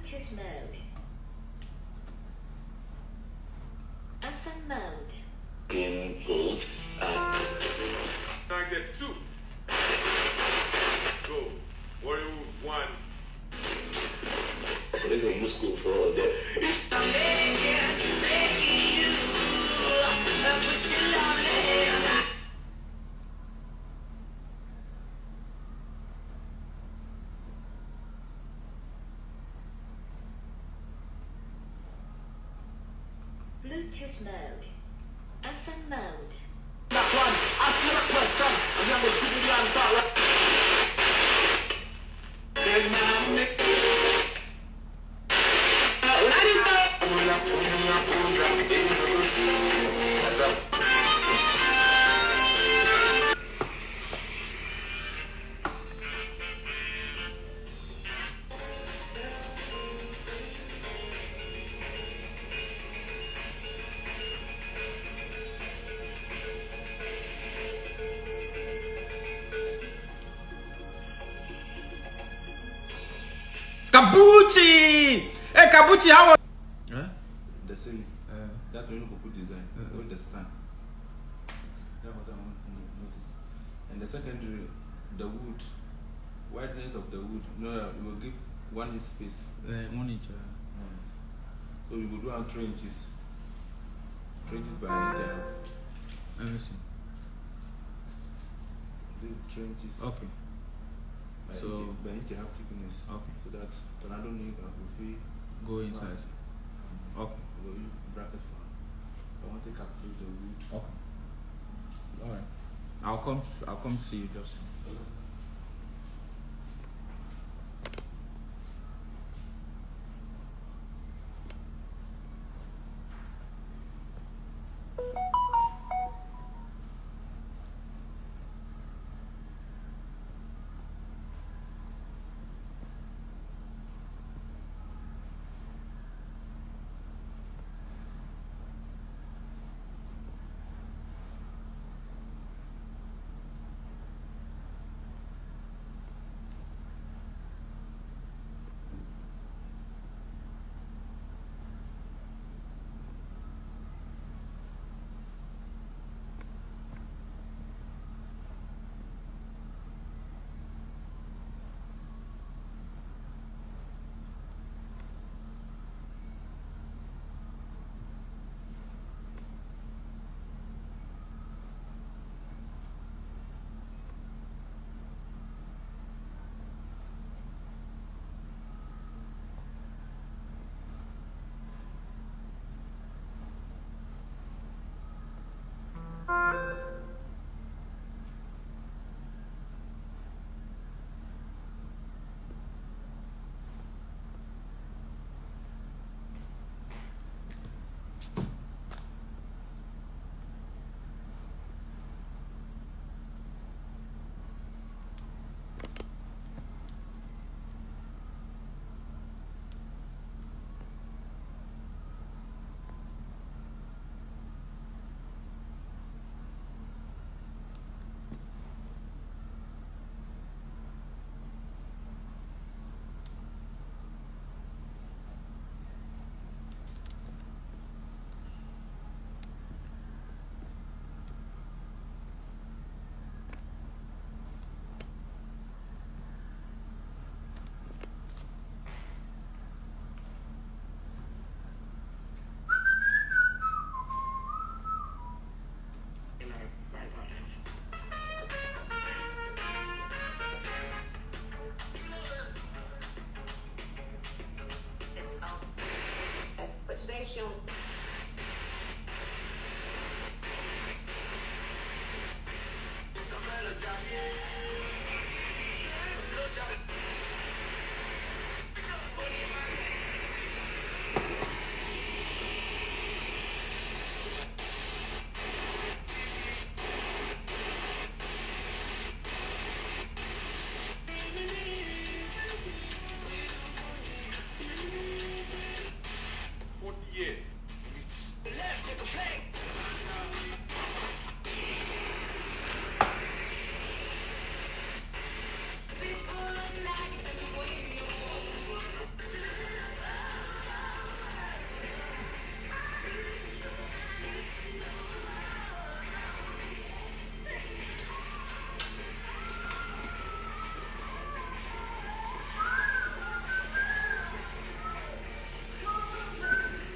Bluetooth mode. FM mode. Input. Target 2. Go. Warrior 1. There's a musical for all that. Bluetooth mode. FM mode. Kabuchi! Hey, Kabuchi, how are you? The ceiling. That really good design. With the stand. That's what I want to notice. And the secondary, the wood, wideness of the wood. No, it will give 1 inch space. 1 inch. So we will do around 3 inches. 3 inches by an inch and a half. Let me see. 3 inches. Okay. By inch and a half thickness. Okay. So that's tornado need if we Go inside. Okay. We will use brackets for. I want to calculate the wood. Okay. All right. I'll come see you just.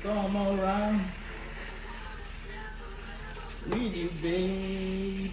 come around with you, baby.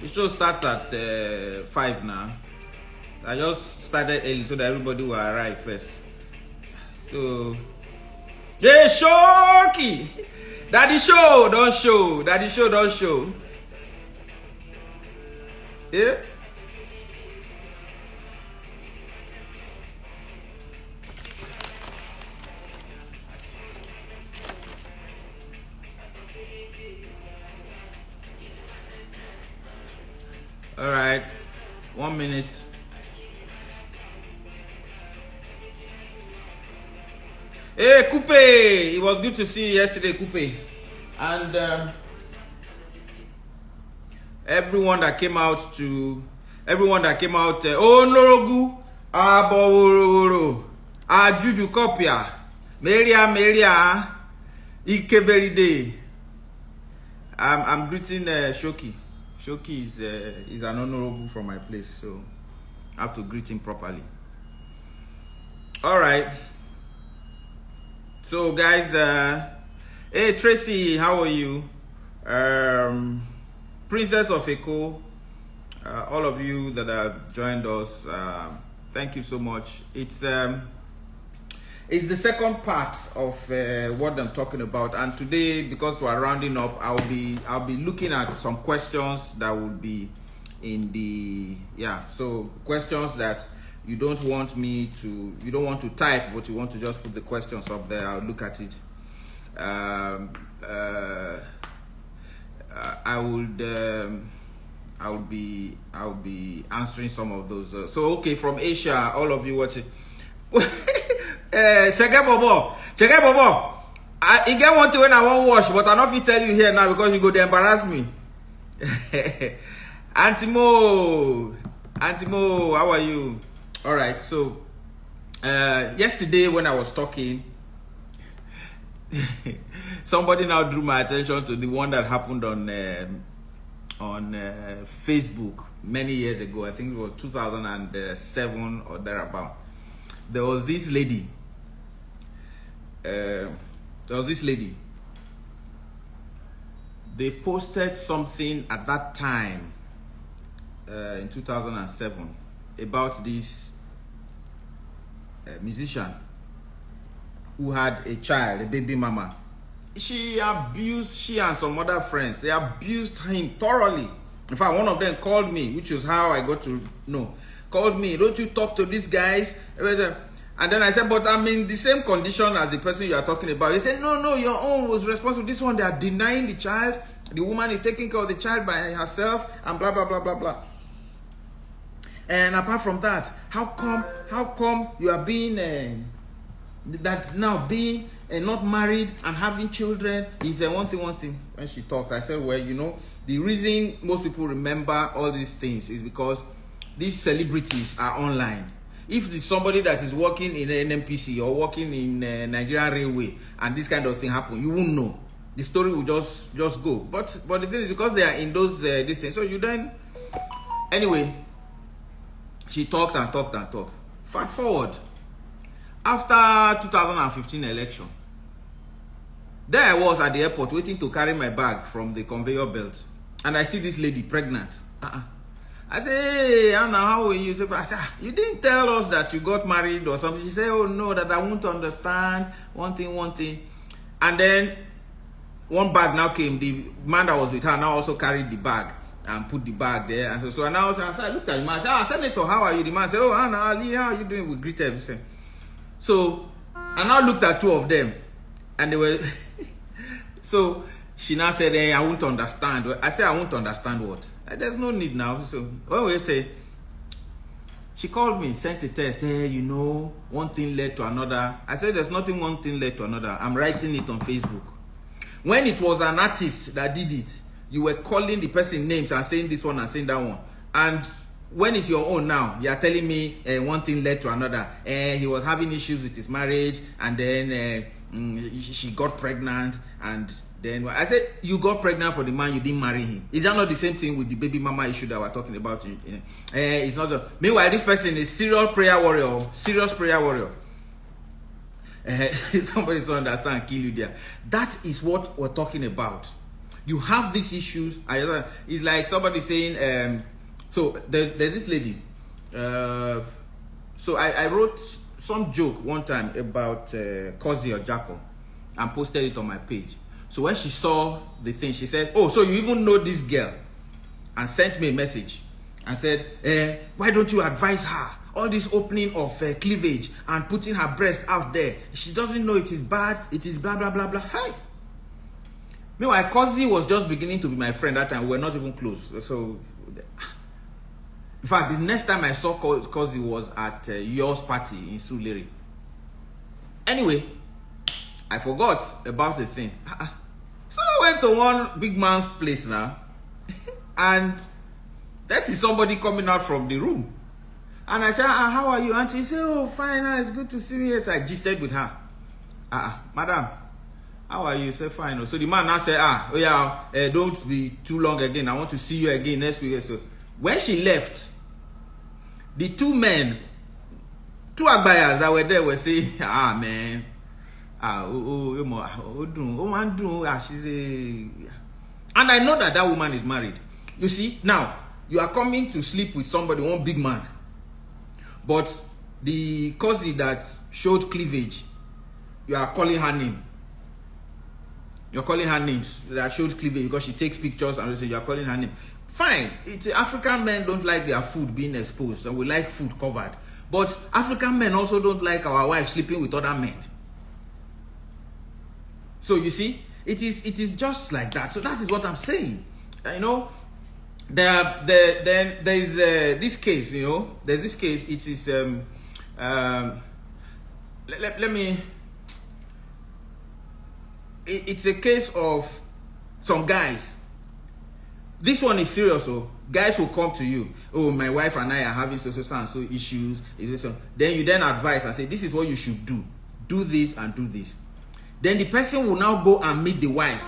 The show starts at 5 now. I just started early so that everybody will arrive first. So, yeah, Shoki! Daddy show, don't show. Daddy show, don't show. Yeah? All right, 1 minute. Hey, Coupe! It was good to see you yesterday, Coupe. And everyone that came out, oh, Norogu, Aboro, Juju Kopia, Maria, Ikeberide. I'm greeting Shoki. Shoki is an honorable from my place, so I have to greet him properly. All right. So, guys, hey Tracy, how are you? Princess of Eko, all of you that have joined us, thank you so much. It's the second part of what I'm talking about, and today, because we're rounding up, I'll be looking at some questions that would be in the so questions that you don't want to type, but you want to just put the questions up there. I'll look at it. I'll be answering some of those. So okay, from Asia, all of you watching. Check Bobo. I get one thing when I won't wash, but I don't fit tell you here now because you go to embarrass me. Antimo, how are you? All right. So yesterday when I was talking, somebody now drew my attention to the one that happened on Facebook many years ago. I think it was 2007 or thereabout. There was this lady. They posted something at that time in 2007 about this musician who had a child, a baby mama. She and some other friends, they abused him thoroughly. In fact, one of them called me, which was how I got to know. Called me, don't you talk to these guys? And then I said, but I'm in the same condition as the person you are talking about. He said, no, your own was responsible. This one, they are denying the child. The woman is taking care of the child by herself and blah, blah, blah, blah, blah. And apart from that, how come you are being, not married and having children is one thing. When she talked, I said, well, the reason most people remember all these things is because these celebrities are online. If it's somebody that is working in an NMPC or working in Nigerian Railway and this kind of thing happen, you won't know. The story will just go. But the thing is, because they are in those this thing, so you then anyway. She talked and talked. Fast forward, after 2015 election, there I was at the airport waiting to carry my bag from the conveyor belt, and I see this lady pregnant. I say, hey, Anna, how are you? I said, you didn't tell us that you got married or something. She said, oh no, that I won't understand. One thing. And then one bag now came. The man that was with her now also carried the bag and put the bag there. And so now I looked at him. I said, Senator, how are you? The man said, oh, Anna, Ali, how are you doing? We greeted everything. So I now looked at two of them, and they were. So she now said, hey, I won't understand. I said, I won't understand what? There's no need now. So when we say, She called me, sent a text. Hey, you know, one thing led to another. I said, there's nothing one thing led to another. I'm writing it on Facebook. When it was an artist that did it, you were calling the person names and saying this one and saying that one. And when it's your own now, you are telling me one thing led to another. He was having issues with his marriage, and then she got pregnant, and then I said, you got pregnant for the man, you didn't marry him. Is that not the same thing with the baby mama issue that we're talking about? It's not. Meanwhile, this person is serious prayer warrior. Somebody's don't understand, kill you there. That is what we're talking about. You have these issues. It's like somebody saying, so there's this lady. So I wrote some joke one time about Kozi or Jacko and posted it on my page. So when she saw the thing, she said, oh, so you even know this girl? And sent me a message and said, why don't you advise her? All this opening of cleavage and putting her breast out there. She doesn't know it is bad. It is blah, blah, blah, blah. Hey. Meanwhile, Kozi was just beginning to be my friend that time. We were not even close. So, in fact, the next time I saw Kozi was at yours party in Suliri. Anyway, I forgot about the thing. So I went to one big man's place now. And that is somebody coming out from the room. And I said, how are you? And she said, oh, fine, it's good to see you. So I gisted with her. Madam, how are you? Say fine. So the man now said, oh yeah, don't be too long again. I want to see you again next week. So when she left, the two men, two agbayas that were there were saying, man, she's a... And I know that that woman is married. You see, now, you are coming to sleep with somebody, one big man. But the cousin that showed cleavage, you are calling her name. You're calling her names that showed cleavage because she takes pictures and you are calling her name. Fine. African men don't like their food being exposed, and we like food covered. But African men also don't like our wives sleeping with other men. So you see, it is just like that. So that is what I'm saying. You know, there is this case. You know, there's this case. It is let me. It's a case of some guys. This one is serious. So guys will come to you. Oh, my wife and I are having so and so issues. Then you then advise and say, this is what you should do. Do this and do this. Then the person will now go and meet the wife.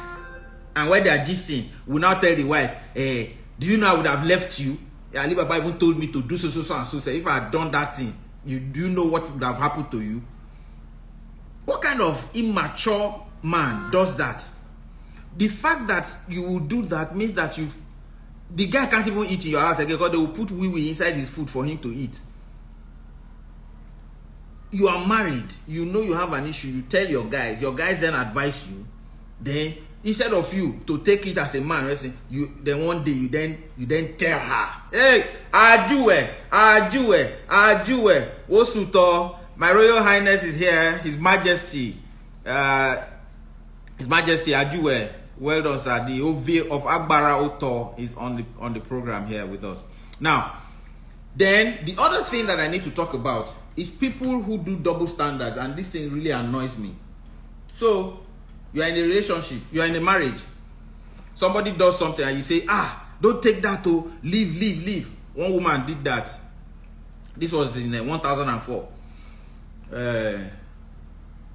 And when they are gisting, will now tell the wife, do you know I would have left you? Alibaba even told me to do so and so. So if I had done that thing, do you know what would have happened to you? What kind of immature man does that? The fact that you will do that means that the guy can't even eat in your house again because they will put wee inside his food for him to eat. You are married, you know you have an issue, you tell your guys then advise you. Then instead of you to take it as a man, then one day you then tell her, hey, Ajuwe, Wosuto, my Royal Highness is here, His Majesty Ajuwe. Well done, sir. The OV of Agbara Oto is on the program here with us. Now, then the other thing that I need to talk about is people who do double standards, and this thing really annoys me. So, you are in a relationship, you are in a marriage. Somebody does something and you say, don't take that, leave. One woman did that. This was in 1004.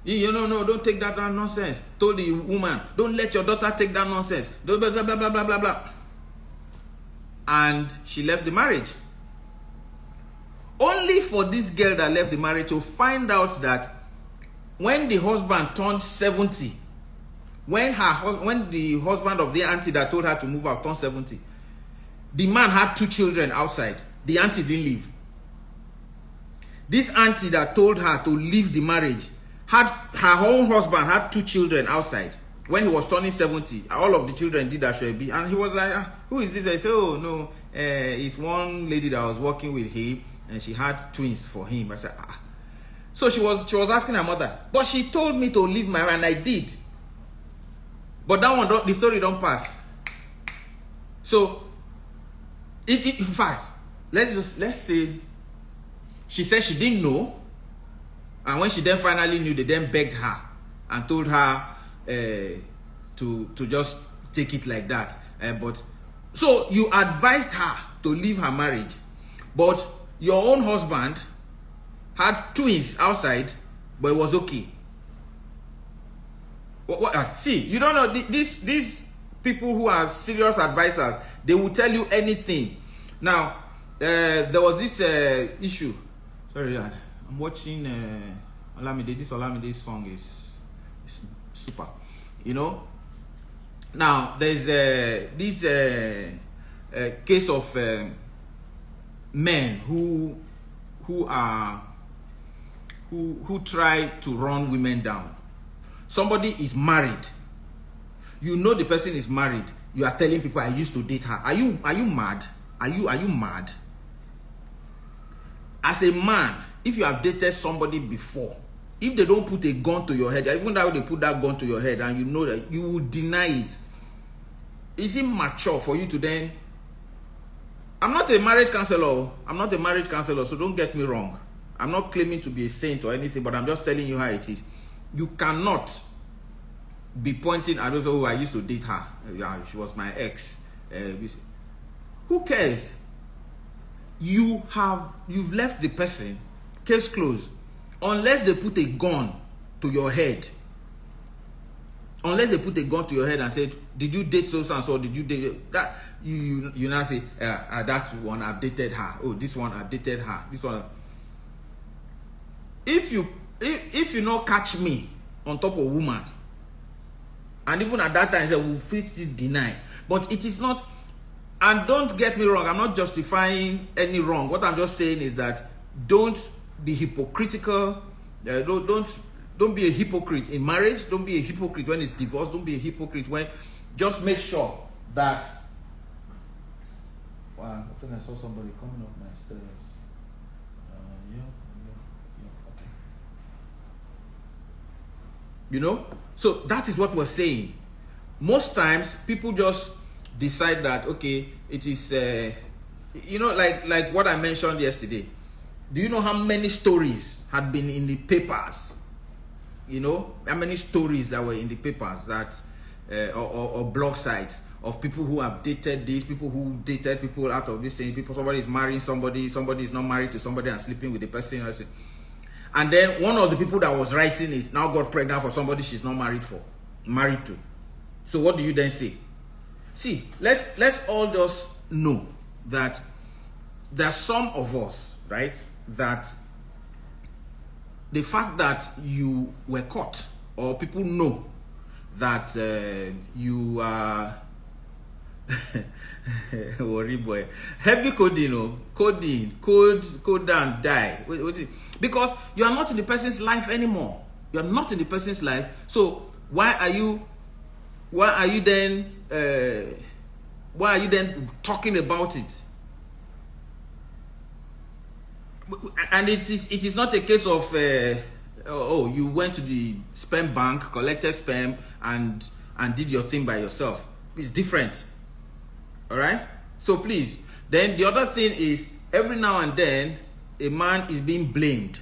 No, don't take that nonsense. Told the woman, don't let your daughter take that nonsense. Blah, blah, blah, blah, blah, blah, blah. And she left the marriage. Only for this girl that left the marriage to find out that when the husband turned 70, when the husband of the auntie that told her to move out turned 70, the man had 2 children outside. The auntie didn't leave. This auntie that told her to leave the marriage had her own husband had 2 children outside. When he was turning 70, all of the children did Ashwebi, and he was like, who is this? I said, oh no, it's one lady that was working with him, and she had twins for him. I said, So she was asking her mother, but she told me to leave my, and I did. But that one, the story don't pass. So, in fact, let's say She said she didn't know. And when she then finally knew, they then begged her and told her to just take it like that. But so you advised her to leave her marriage, but your own husband had twins outside, but it was okay. See, you don't know these people who are serious advisors. They will tell you anything. Now, there was this issue. Sorry, I'm watching Olamide. This Olamide song is super. You know. Now there's this case of men who try to run women down. Somebody is married. You know the person is married. You are telling people, I used to date her. Are you mad? Are you mad? As a man, if you have dated somebody before, if they don't put a gun to your head, even though they put that gun to your head and you know that, you will deny it. Is it mature for you to then... I'm not a marriage counselor. So don't get me wrong. I'm not claiming to be a saint or anything, but I'm just telling you how it is. You cannot be pointing at, oh, I used to date her. Yeah, she was my ex. Who cares? You've left the person, case closed. Unless they put a gun to your head. Unless they put a gun to your head and said, did you date so and so? Did you date that? You now say, that one I've dated her. Oh, this one I've dated her. This one. If you not catch me on top of a woman, and even at that time, they will still deny. But it is not. And don't get me wrong. I'm not justifying any wrong. What I'm just saying is that don't be hypocritical. Don't be a hypocrite in marriage. Don't be a hypocrite when it's divorce. Don't be a hypocrite when... Just make sure that... Wow, I think I saw somebody coming up my stairs. Yeah, okay. You know? So that is what we're saying. Most times, people just decide that, okay, it is... you know, like what I mentioned yesterday. Do you know how many stories had been in the papers? You know, how many stories that were in the papers that, or blog sites of people who have dated these, people who dated people out of this thing, somebody is marrying somebody is not married to somebody and sleeping with the person. And then one of the people that was writing it now got pregnant for somebody she's not married to. So what do you then say? See, let's all just know that there are some of us, right, that the fact that you were caught or people know that you are worry boy, heavy coding, code and die. Because you are not in the person's life anymore. You are not in the person's life. So why are you then talking about it? And it is not a case of you went to the sperm bank, collected sperm, and did your thing by yourself. It's different. All right. So please. Then the other thing is, every now and then a man is being blamed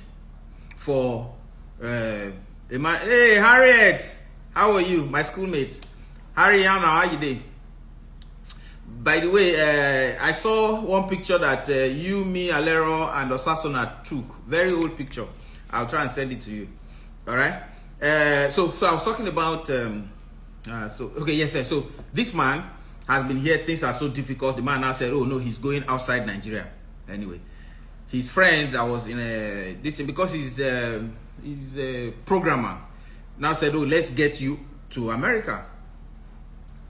for a man. Hey Harriet, how are you, my schoolmate? Harriet, how are you doing? By the way, I saw one picture that you, me, Alero, and Osasuna took. Very old picture. I'll try and send it to you. All right. So I was talking about. So this man has been here. Things are so difficult. The man now said, "Oh no, he's going outside Nigeria." Anyway, his friend that was in this thing, because he's a programmer, now said, "Oh, let's get you to America."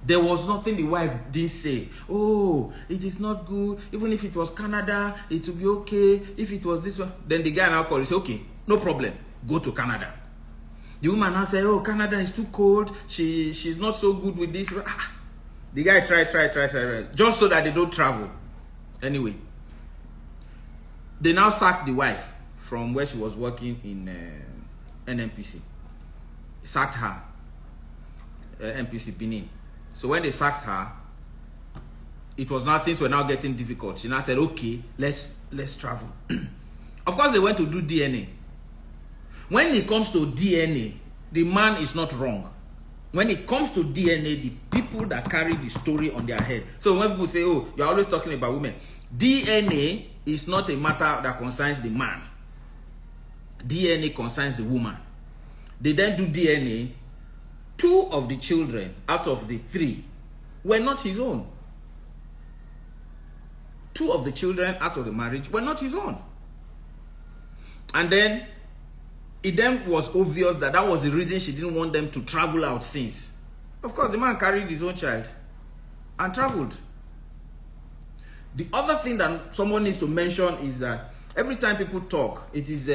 There was nothing the wife did say. Oh, it is not good. Even if it was Canada, it would be okay. If it was this one, then the guy now called and said, okay, no problem. Go to Canada. The woman now said, oh, Canada is too cold. She's not so good with this. The guy tried. Just so that they don't travel. Anyway, they now sacked the wife from where she was working in NNPC. Sacked her. NPC Benin. So when they sacked her, it was now, things were now getting difficult. She now said, okay, let's travel. Of course, they went to do DNA. When it comes to DNA, the man is not wrong. When it comes to DNA, the people that carry the story on their head. So when people say, oh, you're always talking about women, DNA is not a matter that concerns the man. DNA concerns the woman. They then do DNA. 2 of the children out of the 3 were not his own. 2 of the children out of the marriage were not his own. And then it then was obvious that that was the reason she didn't want them to travel out since. Of course, the man carried his own child and traveled. The other thing that someone needs to mention is that every time people talk, it is,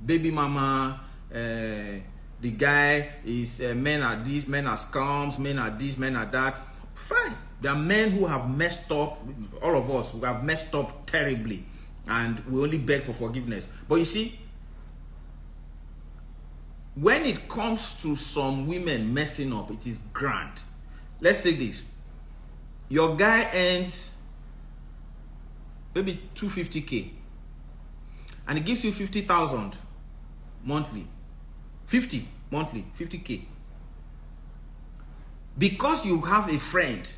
baby mama, the guy is, men are this, men are scums, men are this, men are that. Fine. There are men who have messed up, all of us who have messed up terribly, and we only beg for forgiveness. But you see, when it comes to some women messing up, it is grand. Let's say this. Your guy earns maybe 250K, and he gives you 50,000 monthly. 50 monthly, 50K. Because you have a friend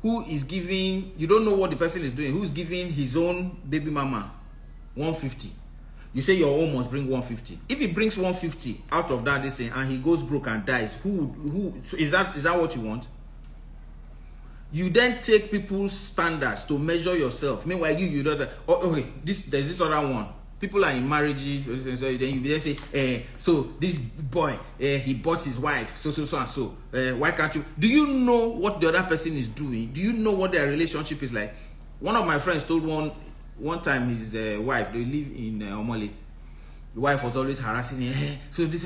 who is giving, you don't know what the person is doing, who's giving his own baby mama 150. You say your own must bring 150. If he brings 150 out of that, this thing, and he goes broke and dies, who is that what you want? You then take people's standards to measure yourself. Meanwhile, you don't. Oh, okay, there's this other one. People are in marriages, so then you say, so this boy, he bought his wife, so and so. Why can't you? Do you know what the other person is doing? Do you know what their relationship is like? One of my friends told one time his wife, they live in Omole. The wife was always harassing him. So this,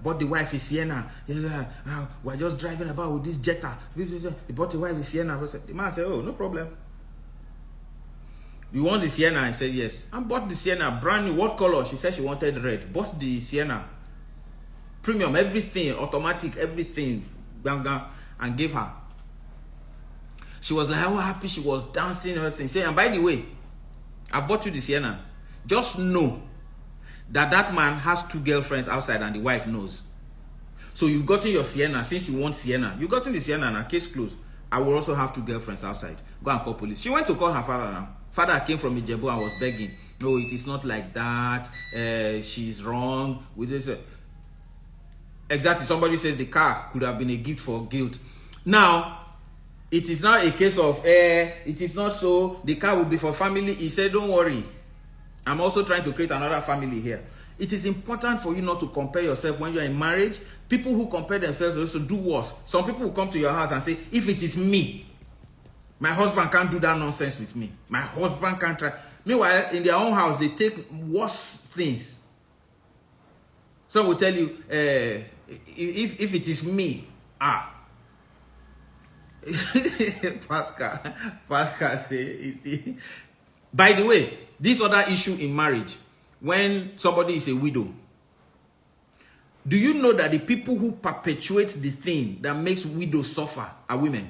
but the wife is Sienna. We're just driving about with this Jetta. He bought the wife is Sienna. The man said, oh, no problem. You want the Sienna? I said yes. I bought the Sienna, brand new. What color? She said she wanted red. Bought the Sienna, premium, everything, automatic, everything, and gave her. She was like, how happy she was, dancing, everything. Say, and by the way, I bought you the Sienna. Just know that man has 2 girlfriends outside, and the wife knows. So you've gotten your Sienna. Since you want Sienna, you've gotten the Sienna, and case closed. I will also have 2 girlfriends outside. Go and call police. She went to call her father now. Father came from Ijebu and was begging. No, it is not like that. She's wrong with this. Exactly. Somebody says the car could have been a gift for guilt. Now, it is now a case of, it is not so. The car will be for family. He said, don't worry. I'm also trying to create another family here. It is important for you not to compare yourself when you're in marriage. People who compare themselves also do worse. Some people will come to your house and say, if it is me, my husband can't do that nonsense with me. My husband can't try. Meanwhile, in their own house, they take worse things. Some will tell you, if it is me, Pascal say. By the way, this other issue in marriage, when somebody is a widow, do you know that the people who perpetuate the thing that makes widows suffer are women?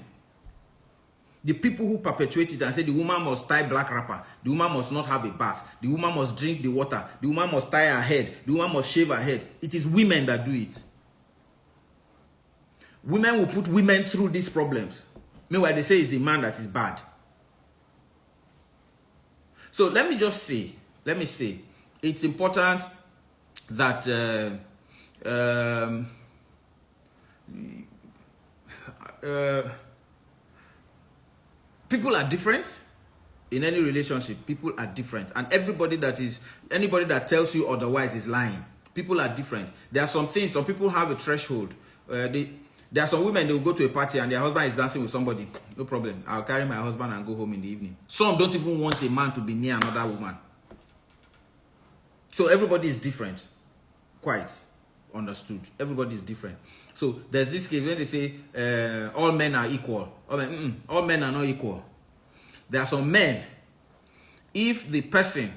The people who perpetuate it and say the woman must tie black wrapper, the woman must not have a bath, the woman must drink the water, the woman must tie her head, the woman must shave her head. It is women that do it. Women will put women through these problems. Meanwhile, they say it's the man that is bad. So let me say, it's important that people are different in any relationship. People are different, and anybody that tells you otherwise is lying. People are different. There are some things. Some people have a threshold. There are some women, they will go to a party and their husband is dancing with somebody. No problem. I'll carry my husband and go home in the evening. Some don't even want a man to be near another woman. So everybody is different. Quite understood. Everybody is different. So there's this case when they say all men are equal. All men are not equal. There are some men, if the person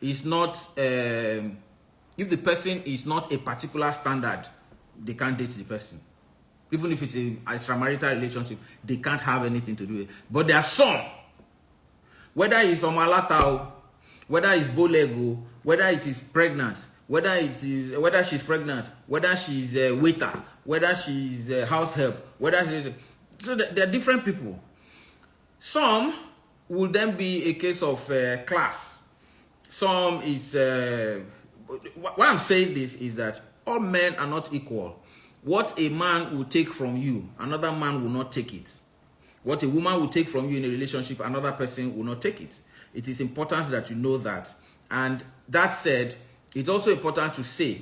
is not a particular standard, they can't date the person. Even if it's an extramarital relationship, they can't have anything to do with it. But there are Whether it's omalata, whether it's bolego, whether it is pregnant, whether she's pregnant, whether she's a waiter, whether she's a house help, whether she's... So there are different people. Some will then be a case of class. Some is... why I'm saying this is that all men are not equal. What a man will take from you, another man will not take it. What a woman will take from you in a relationship, another person will not take it. It is important that you know that. And that said, it's also important to say,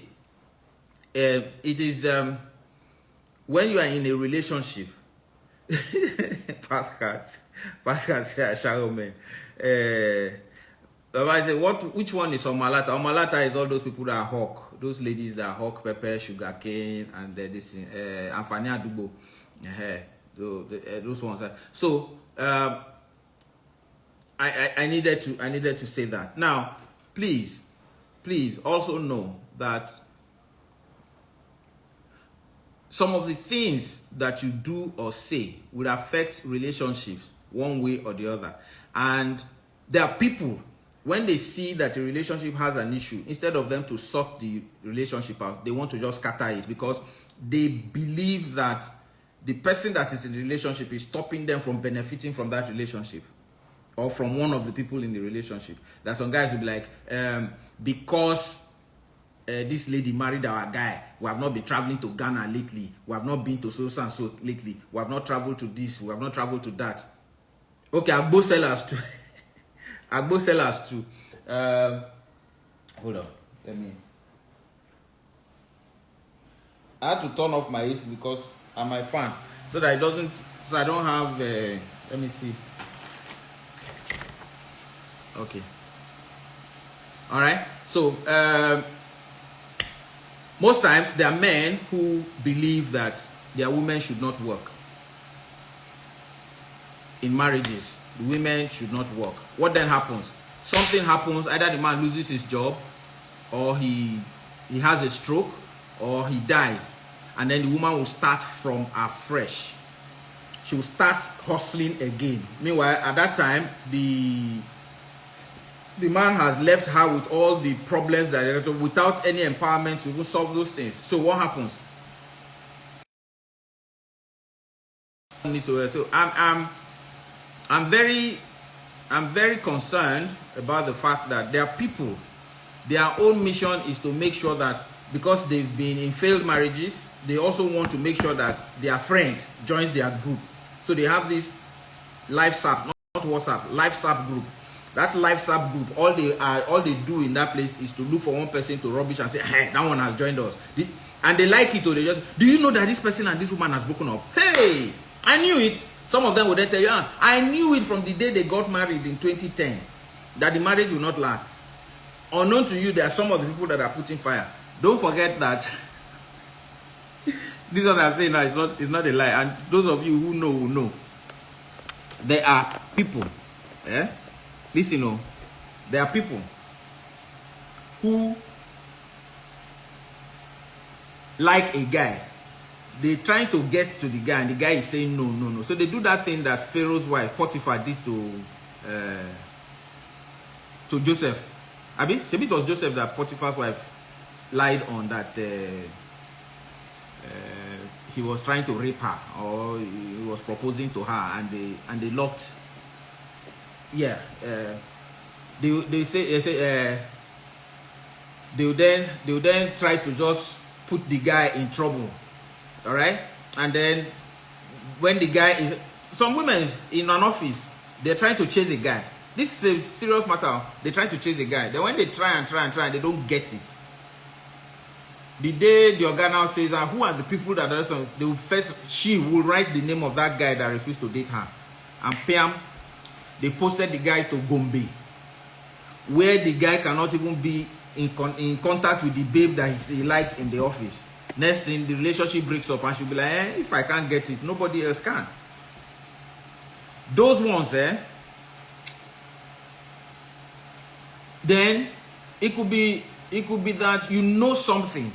it is when you are in a relationship, Pascal said, "Shadow man." I say, which one is Omalata? Omalata is all those people that hawk, those ladies that hawk pepper, sugar cane, and this Anfani Adubo. Those ones. So I needed to say that. Now, please also know that some of the things that you do or say will affect relationships one way or the other. And there are people, when they see that a relationship has an issue, instead of them to sort the relationship out, they want to just scatter it because they believe that the person that is in the relationship is stopping them from benefiting from that relationship or from one of the people in the relationship. That some guys will be like, because this lady married our guy, we have not been traveling to Ghana lately, we have not been to so and so lately, we have not traveled to this, we have not traveled to that. Okay, Agbo sellers too. Agbo sellers too. Hold on, let me. I had to turn off my AC because I'm my fan, so that it doesn't. So I don't have. Let me see. Okay. All right. So most times there are men who believe that their women should not work. In marriages, the women should not work. What then happens? Something happens. Either the man loses his job, or he has a stroke, or he dies, and then the woman will start from afresh. She will start hustling again. Meanwhile, at that time, the man has left her with all the problems that without any empowerment to even solve those things. So what happens? So I'm very concerned about the fact that there are people, their own mission is to make sure that because they've been in failed marriages, they also want to make sure that their friend joins their group. So they have this LifeSap, not WhatsApp, LifeSap group. That LifeSap group, all they do in that place is to look for one person to rubbish and say, hey, that one has joined us. And they like it, or they just, do you know that this person and this woman has broken up? Hey, I knew it. Some of them would then tell you, I knew it from the day they got married in 2010, that the marriage will not last. Unknown to you, there are some of the people that are putting fire. Don't forget that this is what I'm saying now, it's not a lie. And those of you who know will know. There are people, listen, there are people who like a guy. They're trying to get to the guy, and the guy is saying no. So they do that thing that Pharaoh's wife, Potiphar, did to Joseph. Abi, maybe it was Joseph that Potiphar's wife lied on, that he was trying to rape her, or he was proposing to her, and they locked. Yeah, they say they will then try to just put the guy in trouble. All right, and then when the guy is, some women in an office, they're trying to chase a guy. This is a serious matter. They try to chase a guy. Then when they try and they don't get it. The day the organ now says, who are the people that are some, they will first, she will write the name of that guy that refused to date her, and Pam, they posted the guy to Gombe, where the guy cannot even be in contact with the babe that he likes in the office. Next thing, the relationship breaks up, and she'll be like, if I can't get it, nobody else can. Those ones, then it could be that you know something,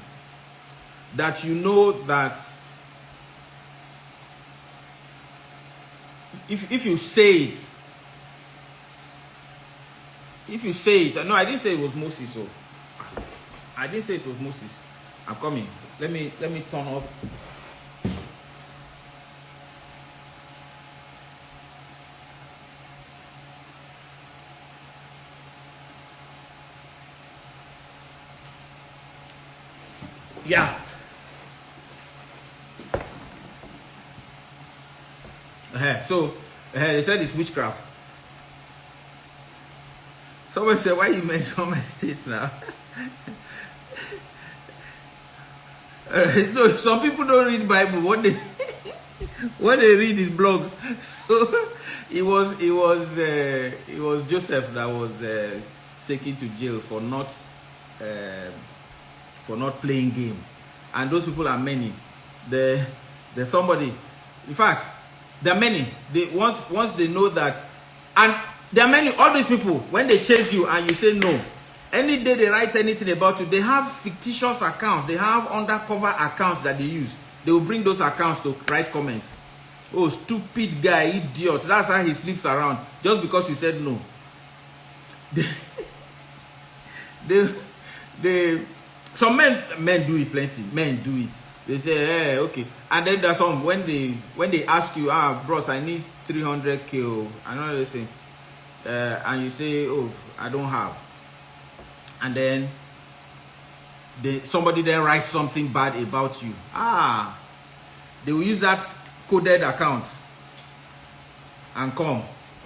that you know that if you say it, if you say it, no, I didn't say it was Moses. So I didn't say it was Moses. I'm coming. Let me turn off. Yeah. So they said it's witchcraft. Someone said, why you mention my states now? No, some people don't read Bible. What they read is blogs. So it was Joseph that was taken to jail for not playing game, and those people are many. There's somebody. In fact, there are many. They once they know that, and there are many. All these people, when they chase you and you say no, any day they write anything about you, they have fictitious accounts. They have undercover accounts that they use. They will bring those accounts to write comments. Oh, stupid guy, idiot. That's how he sleeps around. Just because you said no. Some men do it plenty. Men do it. They say, hey, okay. And then there's some, when they ask you, bros, I need 300K. I know they say, and you say, oh, I don't have. And then somebody then writes something bad about you. They will use that coded account and come.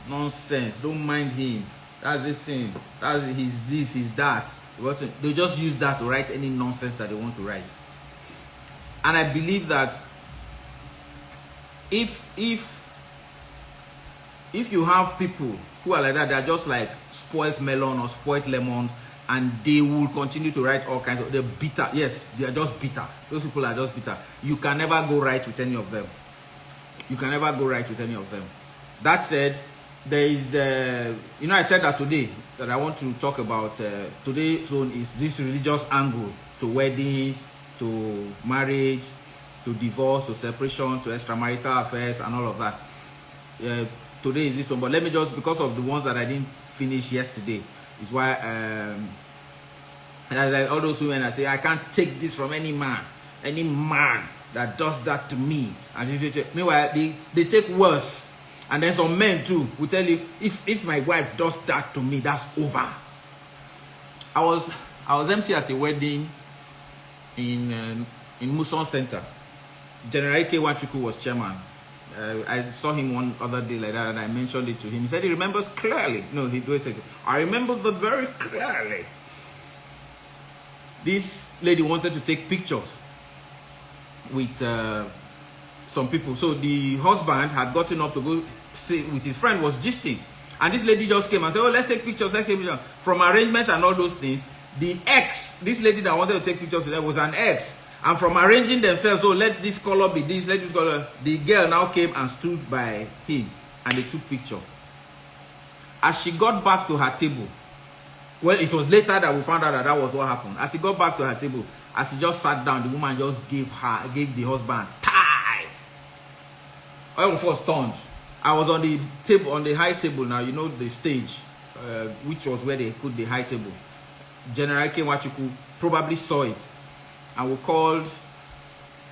Nonsense. Don't mind him. That's this thing. That's his this, his that. They just use that to write any nonsense that they want to write. And I believe that if you have people who are like that, they're just like spoiled melon or spoiled lemon, and they will continue to write all kinds of, they're bitter. Yes, they are just bitter. Those people are just bitter. You can never go right with any of them. You can never go right with any of them. That said, there is, I said that today, that I want to talk about, today's zone is this religious angle to weddings, to marriage, to divorce, to separation, to extramarital affairs, and all of that. Today is this one, but let me just, because of the ones that I didn't finish yesterday, is why like all those women, I say, I can't take this from any man that does that to me. And meanwhile, they take worse. And then some men too will tell you, if my wife does that to me, that's over. I was MC at a wedding in Muson Center. General A.K. Wachuku was chairman. I saw him one other day like that, and I mentioned it to him. He said he remembers clearly. No, he always says, I remember that very clearly. This lady wanted to take pictures with some people. So the husband had gotten up to go see with his friend, was gisting. And this lady just came and said, oh, let's take pictures, let's take pictures. From arrangement and all those things, the ex, this lady that wanted to take pictures with them was an ex. And from arranging themselves, oh, let this color be this, let this color. The girl now came and stood by him, and they took picture. As she got back to her table, well, it was later that we found out that was what happened. As she got back to her table, as she just sat down, the woman just gave the husband tie. All of us turned. I was on the table, on the high table now, you know, the stage, which was where they put the high table. General A.K. Wachuku probably saw it. And we called,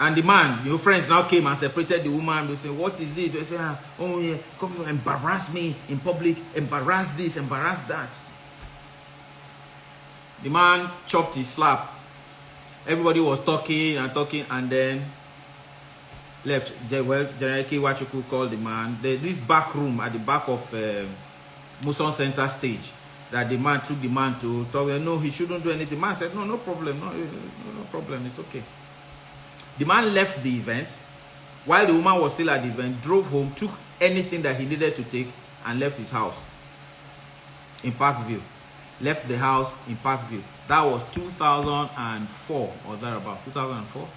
and the man, your friends now came and separated the woman. They said, what is it? They said, oh yeah, come to embarrass me in public, embarrass this, embarrass that. The man chopped his slap. Everybody was talking, and then left. Well, General K. Wachuku called the man. This back room at the back of Muson Center stage, that the man took the man to talk. No, he shouldn't do anything. The man said, no problem, no problem, it's okay. The man left the event while the woman was still at the event, drove home, took anything that he needed to take, and left his house in Parkview. Left the house in Parkview. That was 2004 or thereabout. 2004?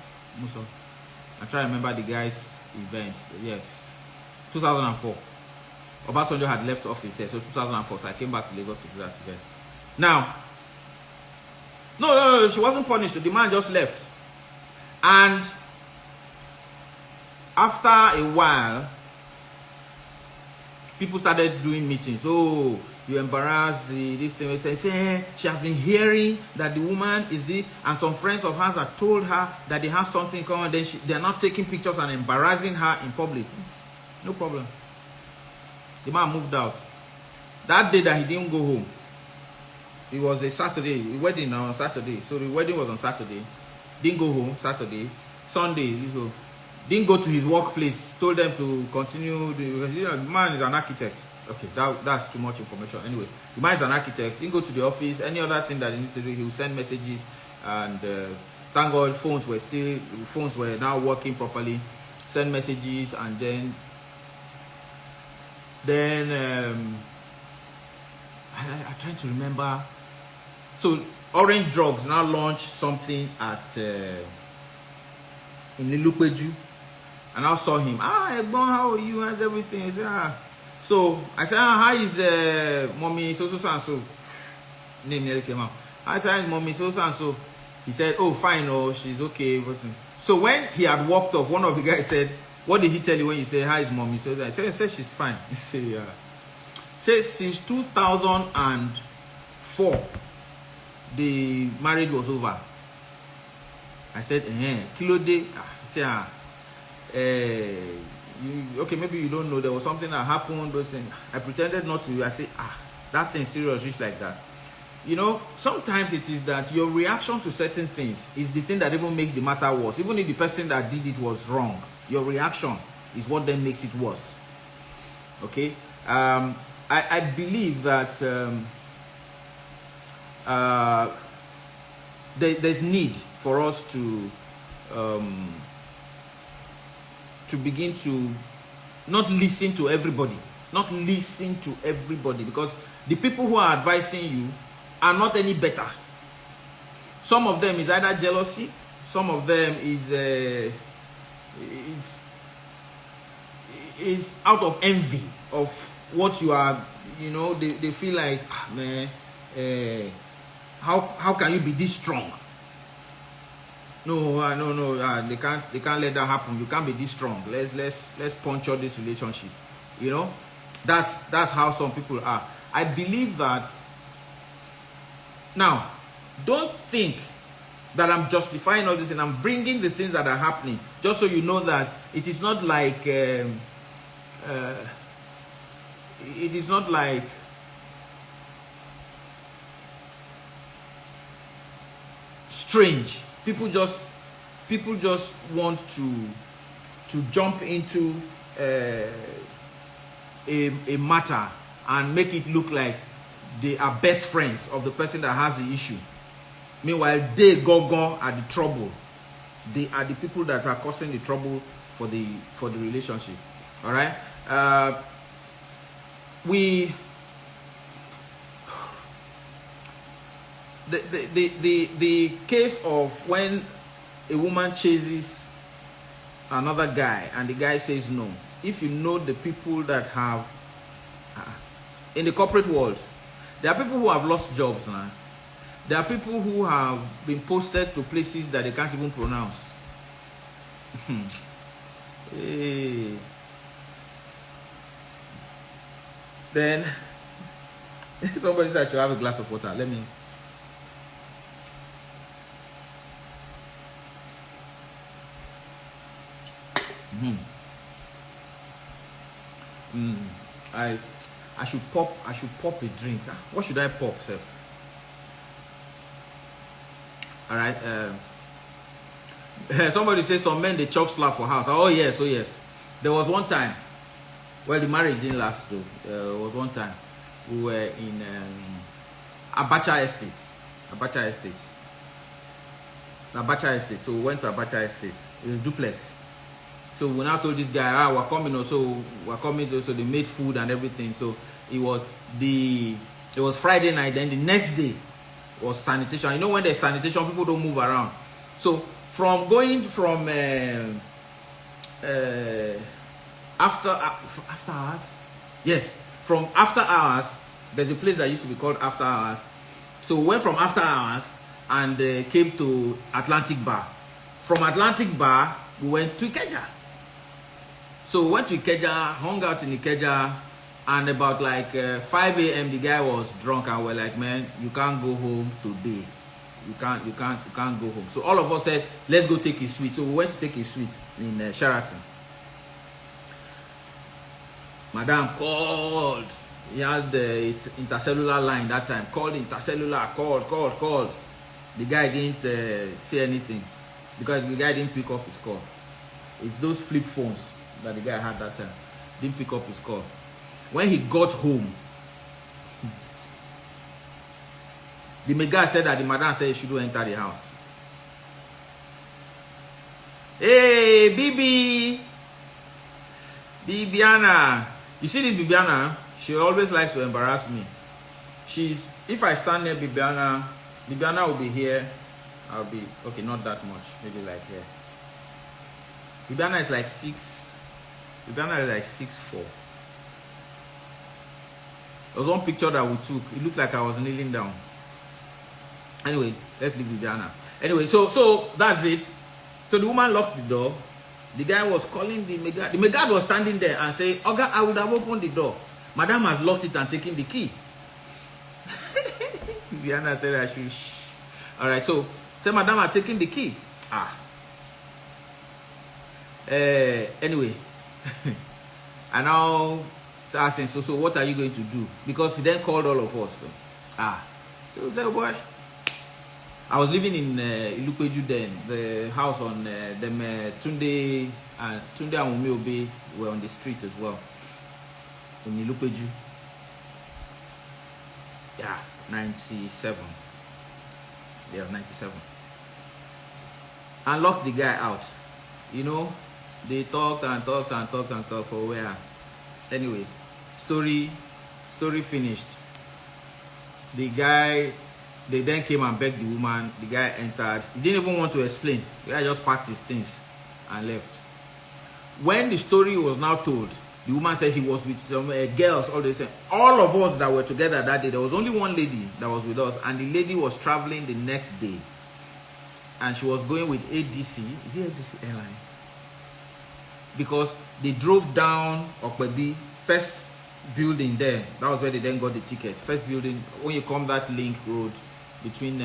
I try to remember the guy's events. Yes, 2004. Obasanjo had left office here, so 2004. So I came back to Lagos to do that event. Now, no, she wasn't punished. The man just left. And after a while, people started doing meetings. Oh, you embarrass this thing. Say, she has been hearing that the woman is this, and some friends of hers have told her that they have something common. Then they're not taking pictures and embarrassing her in public. No problem. The man moved out. That day that he didn't go home, it was a Saturday, the wedding on Saturday. So the wedding was on Saturday. Didn't go home Saturday. Sunday, didn't go to his workplace. Told them to continue. The man is an architect. Okay, that's too much information. Anyway, the man is an architect. Didn't go to the office. Any other thing that he needs to do, he will send messages. And thank God, phones were now working properly. Send messages, and then I'm trying to remember. So Orange Drugs now launched something at in Lilupeju, and I saw him. Egbon, how are you? How's everything? He said, So I said, how is mommy so and so? Name nearly came out. I said, mommy so and so. He said, oh, fine, oh, she's okay. So when he had walked off, one of the guys said, what did he tell you when you say, hi, is mommy? So I said, she's fine. He said, yeah. Says since 2004, the marriage was over. I said, kilo day. Say, okay, maybe you don't know, there was something that happened, but I pretended not to. I said, that thing serious, reach like that. You know, sometimes it is that your reaction to certain things is the thing that even makes the matter worse. Even if the person that did it was wrong, your reaction is what then makes it worse. Okay? I believe that there's need for us to begin to not listen to everybody. Not listen to everybody, because the people who are advising you are not any better. Some of them is either jealousy, some of them is out of envy of what you are. You know, they feel like, man, how can you be this strong? No, they can't let that happen. You can't be this strong. Let's puncture this relationship. You know, that's how some people are. I believe that. Now, don't think that I'm justifying all this and I'm bringing the things that are happening just so you know that it is not like strange. People just want to jump into a matter and make it look like they are best friends of the person that has the issue. Meanwhile, they are the trouble. They are the people that are causing the trouble for the relationship. All right. The case of when a woman chases another guy and the guy says no. If you know the people that have in the corporate world, there are people who have lost jobs now. There are people who have been posted to places that they can't even pronounce. Hey. Then somebody said I should have a glass of water. Let me. I should pop a drink. What should I pop, sir? All right. Somebody says some men they chop slap for house. Oh yes. There was one time. Well, the marriage didn't last though. There was one time we were in Abacha Estate. So we went to Abacha Estate. It was duplex. So we now told this guy, we're coming. So they made food and everything. So it was Friday night. Then the next day was sanitation. You know, when there's sanitation, people don't move around. So from after hours, yes, from after hours, there's a place that used to be called After Hours. So we went from After Hours and came to Atlantic Bar. From Atlantic Bar, we went to Ikeja. So we went to Ikeja, hung out in Ikeja, And about like 5 a.m. the guy was drunk, and we're like, man, you can't go home today. You can't go home. So all of us said, let's go take a suite. So we went to take a suite in Sheraton. Madam called. He had the intercellular line that time. Called intercellular, called. The guy didn't say anything because the guy didn't pick up his call. It's those flip phones that the guy had that time. Didn't pick up his call. When he got home, the mega said that the madam said he shouldn't enter the house. Hey, Bibiana. You see this Bibiana? She always likes to embarrass me. If I stand near Bibiana will be here. I'll be, okay, not that much. Maybe like here. Bibiana is like 6. Bibiana is like 6'4". There was one picture that we took. It looked like I was kneeling down. Anyway, let's leave Bibiana. Anyway, so that's it. So the woman locked the door. The guy was calling the Megad. The Megad was standing there and saying, Oga, I would have opened the door. Madam has locked it and taken the key. Bibiana said I should shh. Alright, so Madam had taken the key. Anyway. And now asking, so what are you going to do? Because he then called all of us. So he said, boy, I was living in Ilupeju then, the house on Tunde and Umiobe were on the street as well. In Ilupeju. Yeah, 97. Yeah, 97. And locked the guy out. You know, they talked for where. Anyway, story finished. The guy, they then came and begged the woman. The guy entered. He didn't even want to explain. The guy just packed his things and left. When the story was now told, the woman said he was with some girls. All of us that were together that day, there was only one lady that was with us, and the lady was traveling the next day, and she was going with ADC. Is it ADC airline? Because they drove down Okwebi, first building there. That was where they then got the ticket. First building, when you come that link road between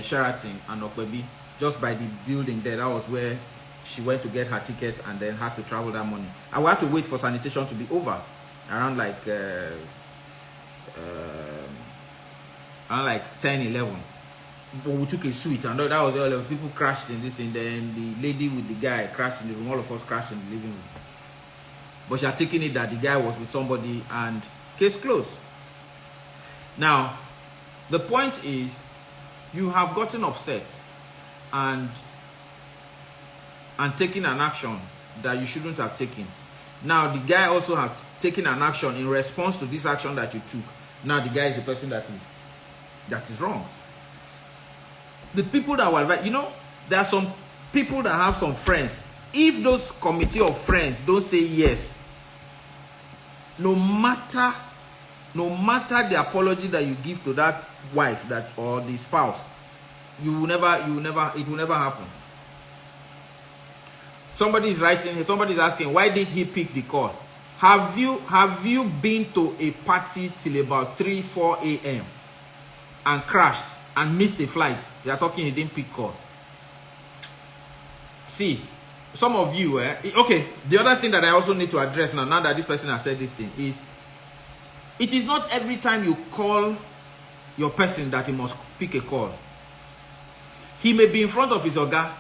Sheraton and Okwebi, just by the building there, that was where she went to get her ticket and then had to travel that morning. And we had to wait for sanitation to be over around like 10, 11. But we took a suite, and that was all. People crashed in this, and then the lady with the guy crashed in the room. All of us crashed in the living room. But she had taken it that the guy was with somebody, and case closed. Now, the point is, you have gotten upset and taken an action that you shouldn't have taken. Now, the guy also had taken an action in response to this action that you took. Now, the guy is the person that is wrong. The people that were, you know, there are some people that have some friends. If those committee of friends don't say yes, no matter the apology that you give to that wife or the spouse, it will never happen. Somebody is writing, somebody is asking, why did he pick the call? Have you been to a party till about 3-4 a.m. and crashed and missed a flight? They are talking, he didn't pick call. See, some of you, okay, the other thing that I also need to address now that this person has said this thing is, it is not every time you call your person that he must pick a call. He may be in front of his oga.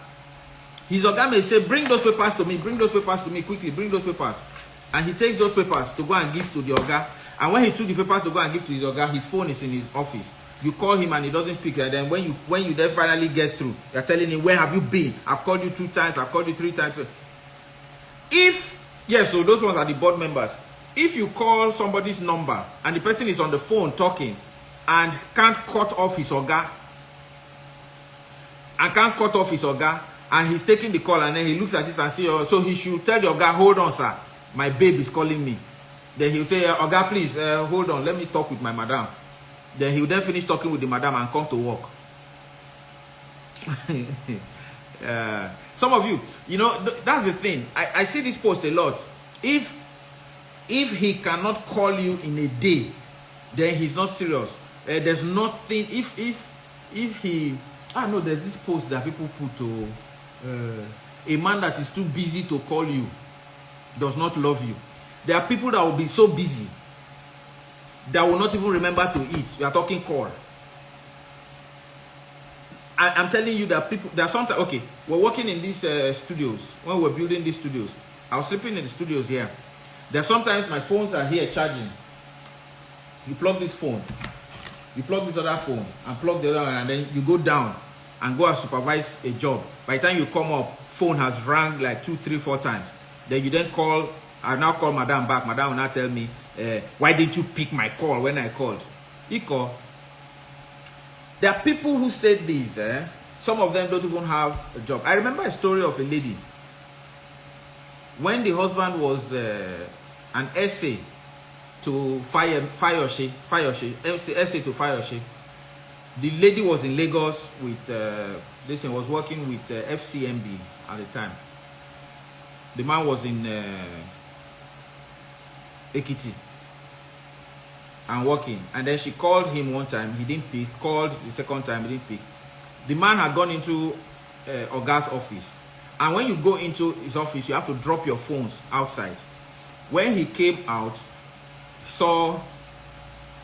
His oga may say, bring those papers to me quickly, bring those papers. And he takes those papers to go and give to the oga. And when he took the papers to go and give to his oga, his phone is in his office. You call him and he doesn't pick. And then when you then finally get through, you're telling him, where have you been? I've called you 2 times, I've called you 3 times. So those ones are the board members. If you call somebody's number and the person is on the phone talking and can't cut off his oga, and he's taking the call, and then he looks at it and says, so he should tell the oga, hold on, sir, my babe is calling me. Then he'll say, oga, please, hold on, let me talk with my madam. Then he'll then finish talking with the madam and come to work. Some of you, that's the thing. I see this post a lot. If he cannot call you in a day, then he's not serious. There's nothing. If he, there's this post that people put to a man that is too busy to call you does not love you. There are people that will be so busy that will not even remember to eat. We are talking call. I'm telling you that people, there are sometimes, okay, we're working in these studios. When we're building these studios, I was sleeping in the studios here. There are sometimes my phones are here charging. You plug this phone, you plug this other phone, and plug the other one, and then you go down and go and supervise a job. By the time you come up, phone has rang like 2, 3, 4 times. Then you then call. I now call Madam back. Madam will now tell me, why didn't you pick my call when I called? He called. There are people who said this. Some of them don't even have a job. I remember a story of a lady. When the husband was an essay to Fayoshe, essay to Fayoshe, the lady was in Lagos with, this one was working with FCMB at the time. The man was in Ekiti and working, and then she called him one time, he didn't pick, called the second time, he didn't pick. The man had gone into Oga's office, and when you go into his office, you have to drop your phones outside. When he came out,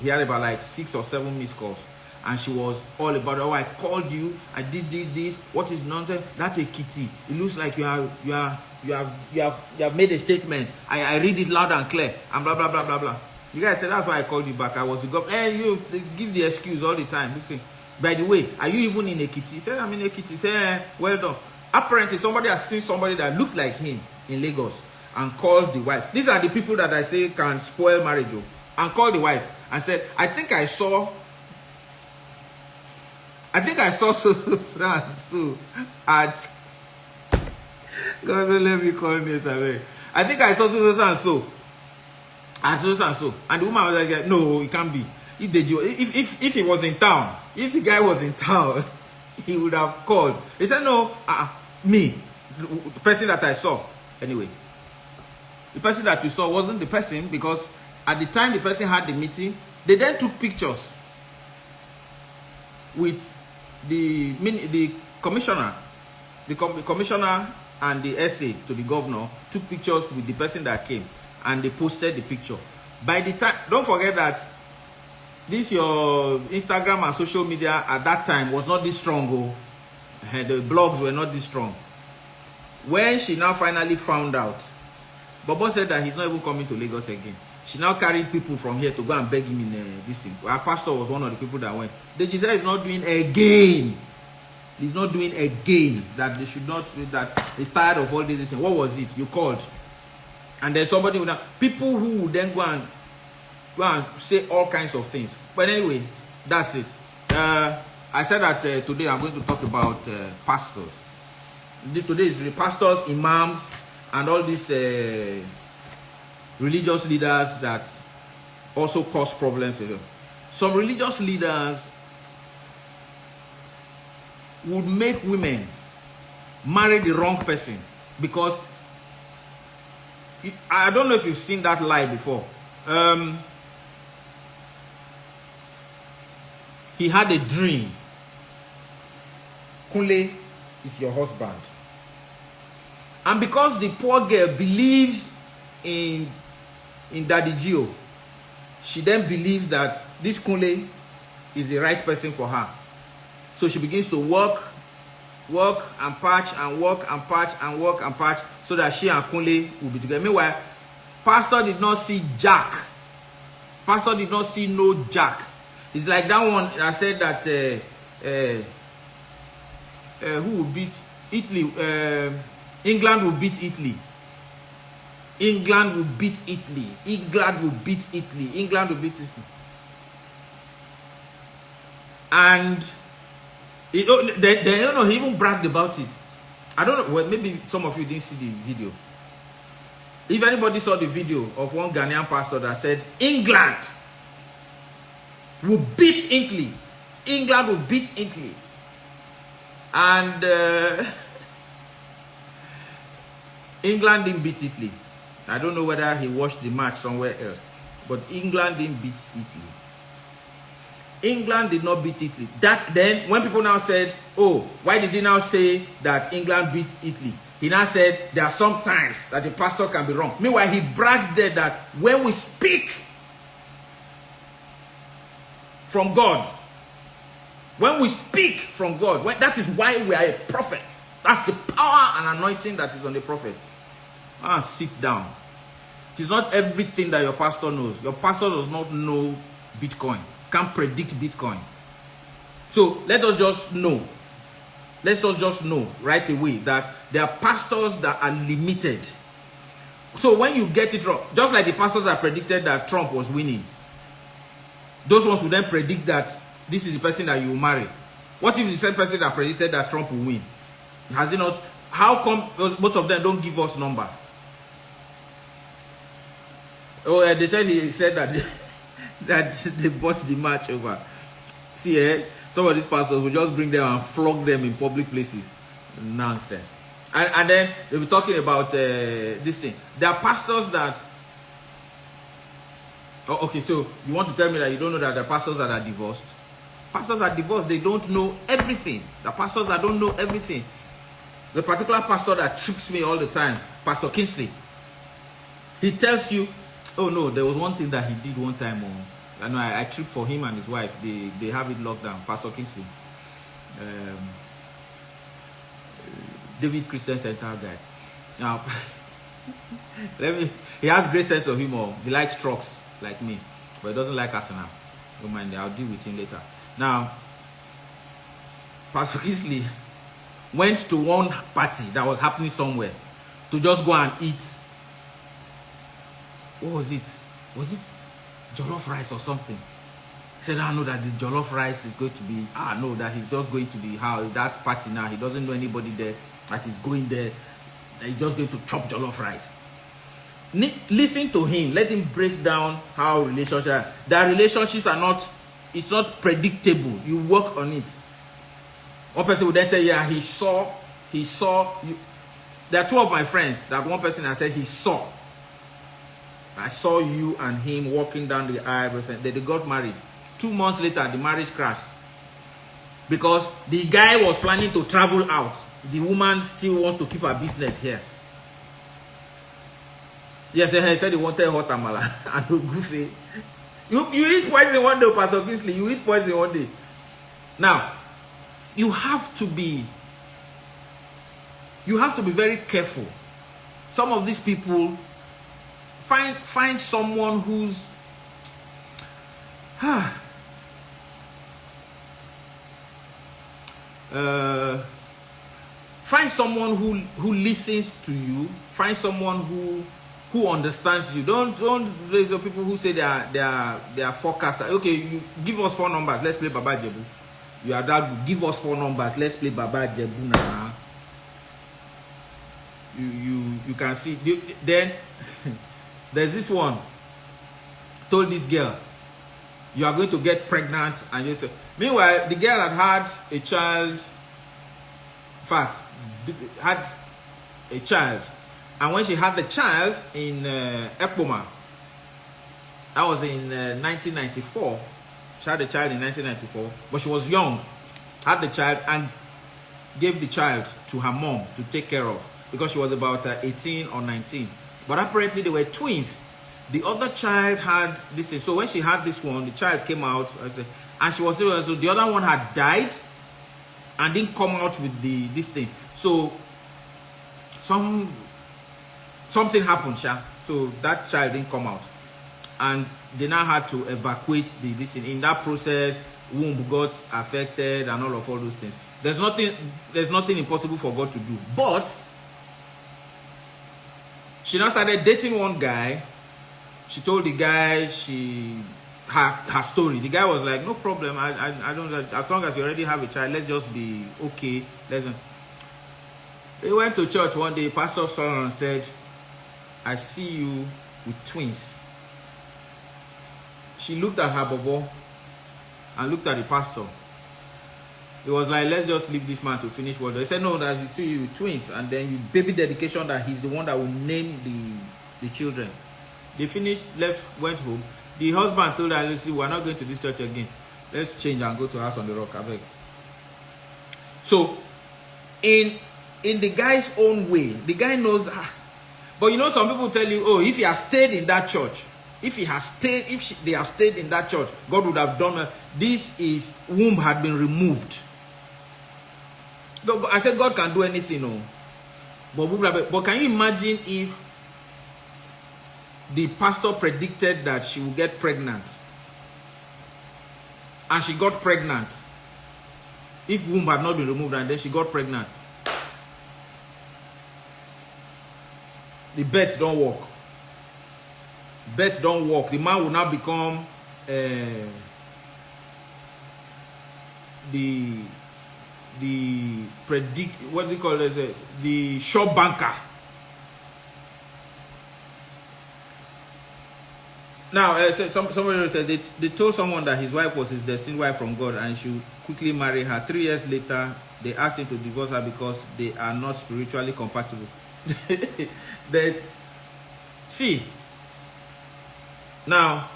he had about like 6 or 7 missed calls, and she was all about, oh, I called you, I did this, what is nonsense? That's a kitty. It looks like you have made a statement. I read it loud and clear, and blah blah blah blah blah. You guys said that's why I called you back. I was the government. Hey, you give the excuse all the time. Listen, by the way, are you even in Ekiti? He said, I'm in Ekiti. He said, well done. Apparently, somebody has seen somebody that looks like him in Lagos and called the wife. These are the people that I say can spoil marriage. And called the wife and said, I think I saw so at God don't let me call names away. I think I saw so and so at so and so. And the woman was like, no, it can't be. If he was in town, if the guy was in town, he would have called. He said, no, me, the person that I saw. Anyway, the person that you saw wasn't the person, because at the time the person had the meeting, they then took pictures with the commissioner. The commissioner and the essay to the governor took pictures with the person that came, and they posted the picture. By the time, don't forget that this your Instagram and social media at that time was not this strong. The blogs were not this strong. When she now finally found out, Bobo said that he's not even coming to Lagos again. She now carried people from here to go and beg him in this thing. Our pastor was one of the people that went. The Jesus is not doing again. He's not doing again. That they should not, that he's tired of all this. What was it? You called. And then somebody would have, people who would then go and say all kinds of things. But anyway, that's it. I said that today I'm going to talk about pastors. Today is the pastors, imams, and all these religious leaders that also cause problems. Some religious leaders would make women marry the wrong person, because I don't know if you've seen that lie before. He had a dream. Kunle is your husband. And because the poor girl believes in Daddy Gio, she then believes that this Kunle is the right person for her. So she begins to work and patch and work and patch and work and patch, so that she and Kunle will be together. Meanwhile, pastor did not see Jack. Pastor did not see no Jack. It's like that one that said that who will beat Italy? England will beat Italy. England will beat Italy. England will beat Italy. England will beat Italy. And he even bragged about it. I don't know. Well, maybe some of you didn't see the video. If anybody saw the video of one Ghanaian pastor that said England will beat Italy. England will beat Italy. And England didn't beat Italy. I don't know whether he watched the match somewhere else, but England didn't beat Italy. England did not beat Italy. That then, when people now said, "Oh, why did he now say that England beat Italy?" He now said there are some times that the pastor can be wrong. Meanwhile, he bragged there that when we speak from God, when we speak from God, that is why we are a prophet. That's the power and anointing that is on the prophet. Sit down. It is not everything that your pastor knows. Your pastor does not know Bitcoin. Can't predict Bitcoin. So let us just know. Let's not just know right away that there are pastors that are limited. So when you get it wrong, just like the pastors that predicted that Trump was winning, those ones will then predict that this is the person that you will marry. What if the same person that predicted that Trump will win? Has he not? How come both of them don't give us number? Oh, they said that that they bought the match over. See, some of these pastors will just bring them and flog them in public places. Nonsense. And then they'll be talking about this thing. There are pastors that... Oh, okay, so you want to tell me that you don't know that there are pastors that are divorced? Pastors are divorced. They don't know everything. The pastors that don't know everything. The particular pastor that trips me all the time, Pastor Kingsley, he tells you, oh no, there was one thing that he did one time. I know I tripped for him and his wife. They have it locked down. Pastor Kingsley, David Christian Center guy. Now, he has great sense of humor. He likes trucks like me, but he doesn't like Arsenal. Don't mind, I'll deal with him later. Now, Pastor Kingsley went to one party that was happening somewhere to just go and eat. What was it? Was it jollof rice or something? He said, I know that the jollof rice is going to be, no, that he's just going to the house, that party now. He doesn't know anybody there that is going there. He's just going to chop jollof rice. Listen to him. Let him break down how relationships are. That relationships are not, it's not predictable. You work on it. One person would then tell you, he saw you. There are two of my friends. That one person I said he saw. I saw you and him walking down the aisle. They got married. 2 months later, the marriage crashed. Because the guy was planning to travel out. The woman still wants to keep her business here. Yes, he said he wanted hot amala. And goofy. You eat poison one day, Pastor Kingsley. You eat poison one day. Now, you have to be very careful. Some of these people find someone who's find someone who listens to you. Find someone who understands you. Don't there's the people who say they are forecasters. Okay, you give us 4 numbers. Let's play Baba Jebu. You are that good. Give us 4 numbers. Let's play Baba Jebu now. You can see. Then there's this one. Told this girl, you are going to get pregnant, and you say. Meanwhile, the girl had a child. In fact, had a child, and when she had the child in Epoma, that was in 1994. She had a child in 1994, but she was young. Had the child and gave the child to her mom to take care of because she was about 18 or 19. But apparently they were twins. The other child had this thing. So when she had this one, the child came out and she was so the other one had died and didn't come out with this thing. So something happened, so that child didn't come out. And they now had to evacuate this thing. In that process, womb got affected and all those things. There's nothing impossible for God to do. But she now started dating one guy. She told the guy her story. The guy was like, no problem. I don't, as long as you already have a child, let's just be okay. They went to church one day. Pastor saw and said, I see you with twins. She looked at her bobo and looked at the pastor It was like, let's just leave this man to finish what they said. No, that you see you twins, and then you baby dedication that he's the one that will name the children. They finished, left, went home. The husband told her, listen, we're not going to this church again. Let's change and go to House on the Rock. I beg. So, in the guy's own way, the guy knows. But you know, some people tell you, oh, if he has stayed in that church, if they have stayed in that church, God would have done. This womb had been removed. I said God can do anything, no. But can you imagine if the pastor predicted that she will get pregnant, and she got pregnant? If womb had not been removed and then she got pregnant, the bets don't work. Bets don't work. The man will now become what do you call it? The shop banker. Now, somebody said they told someone that his wife was his destined wife from God and she should quickly marry her. 3 years later, they asked him to divorce her because they are not spiritually compatible. See, now,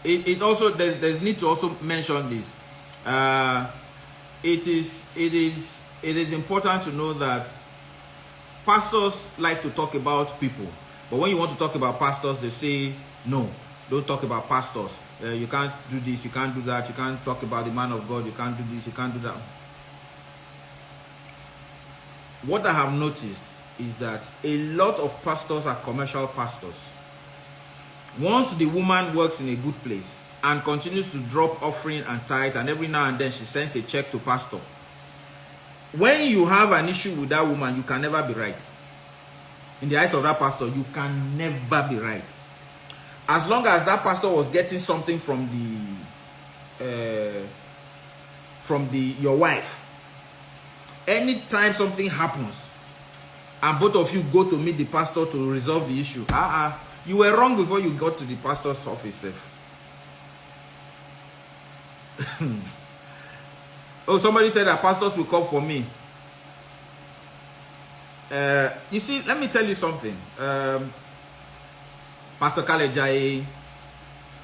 it also there's need to also mention this. It is important to know that pastors like to talk about people, but when you want to talk about pastors, they say no. Don't talk about pastors. You can't do this, you can't do that, you can't talk about the man of God, you can't do this, you can't do that. What I have noticed is that a lot of pastors are commercial pastors. Once the woman works in a good place and continues to drop offering and tithe, and every now and then she sends a check to pastor, when you have an issue with that woman, you can never be right. In the eyes of that pastor, you can never be right. As long as that pastor was getting something from your wife, anytime something happens and both of you go to meet the pastor to resolve the issue, you were wrong before you got to the pastor's office. Oh, somebody said that pastors will come for me. You see, let me tell you something. Pastor Kale Jai,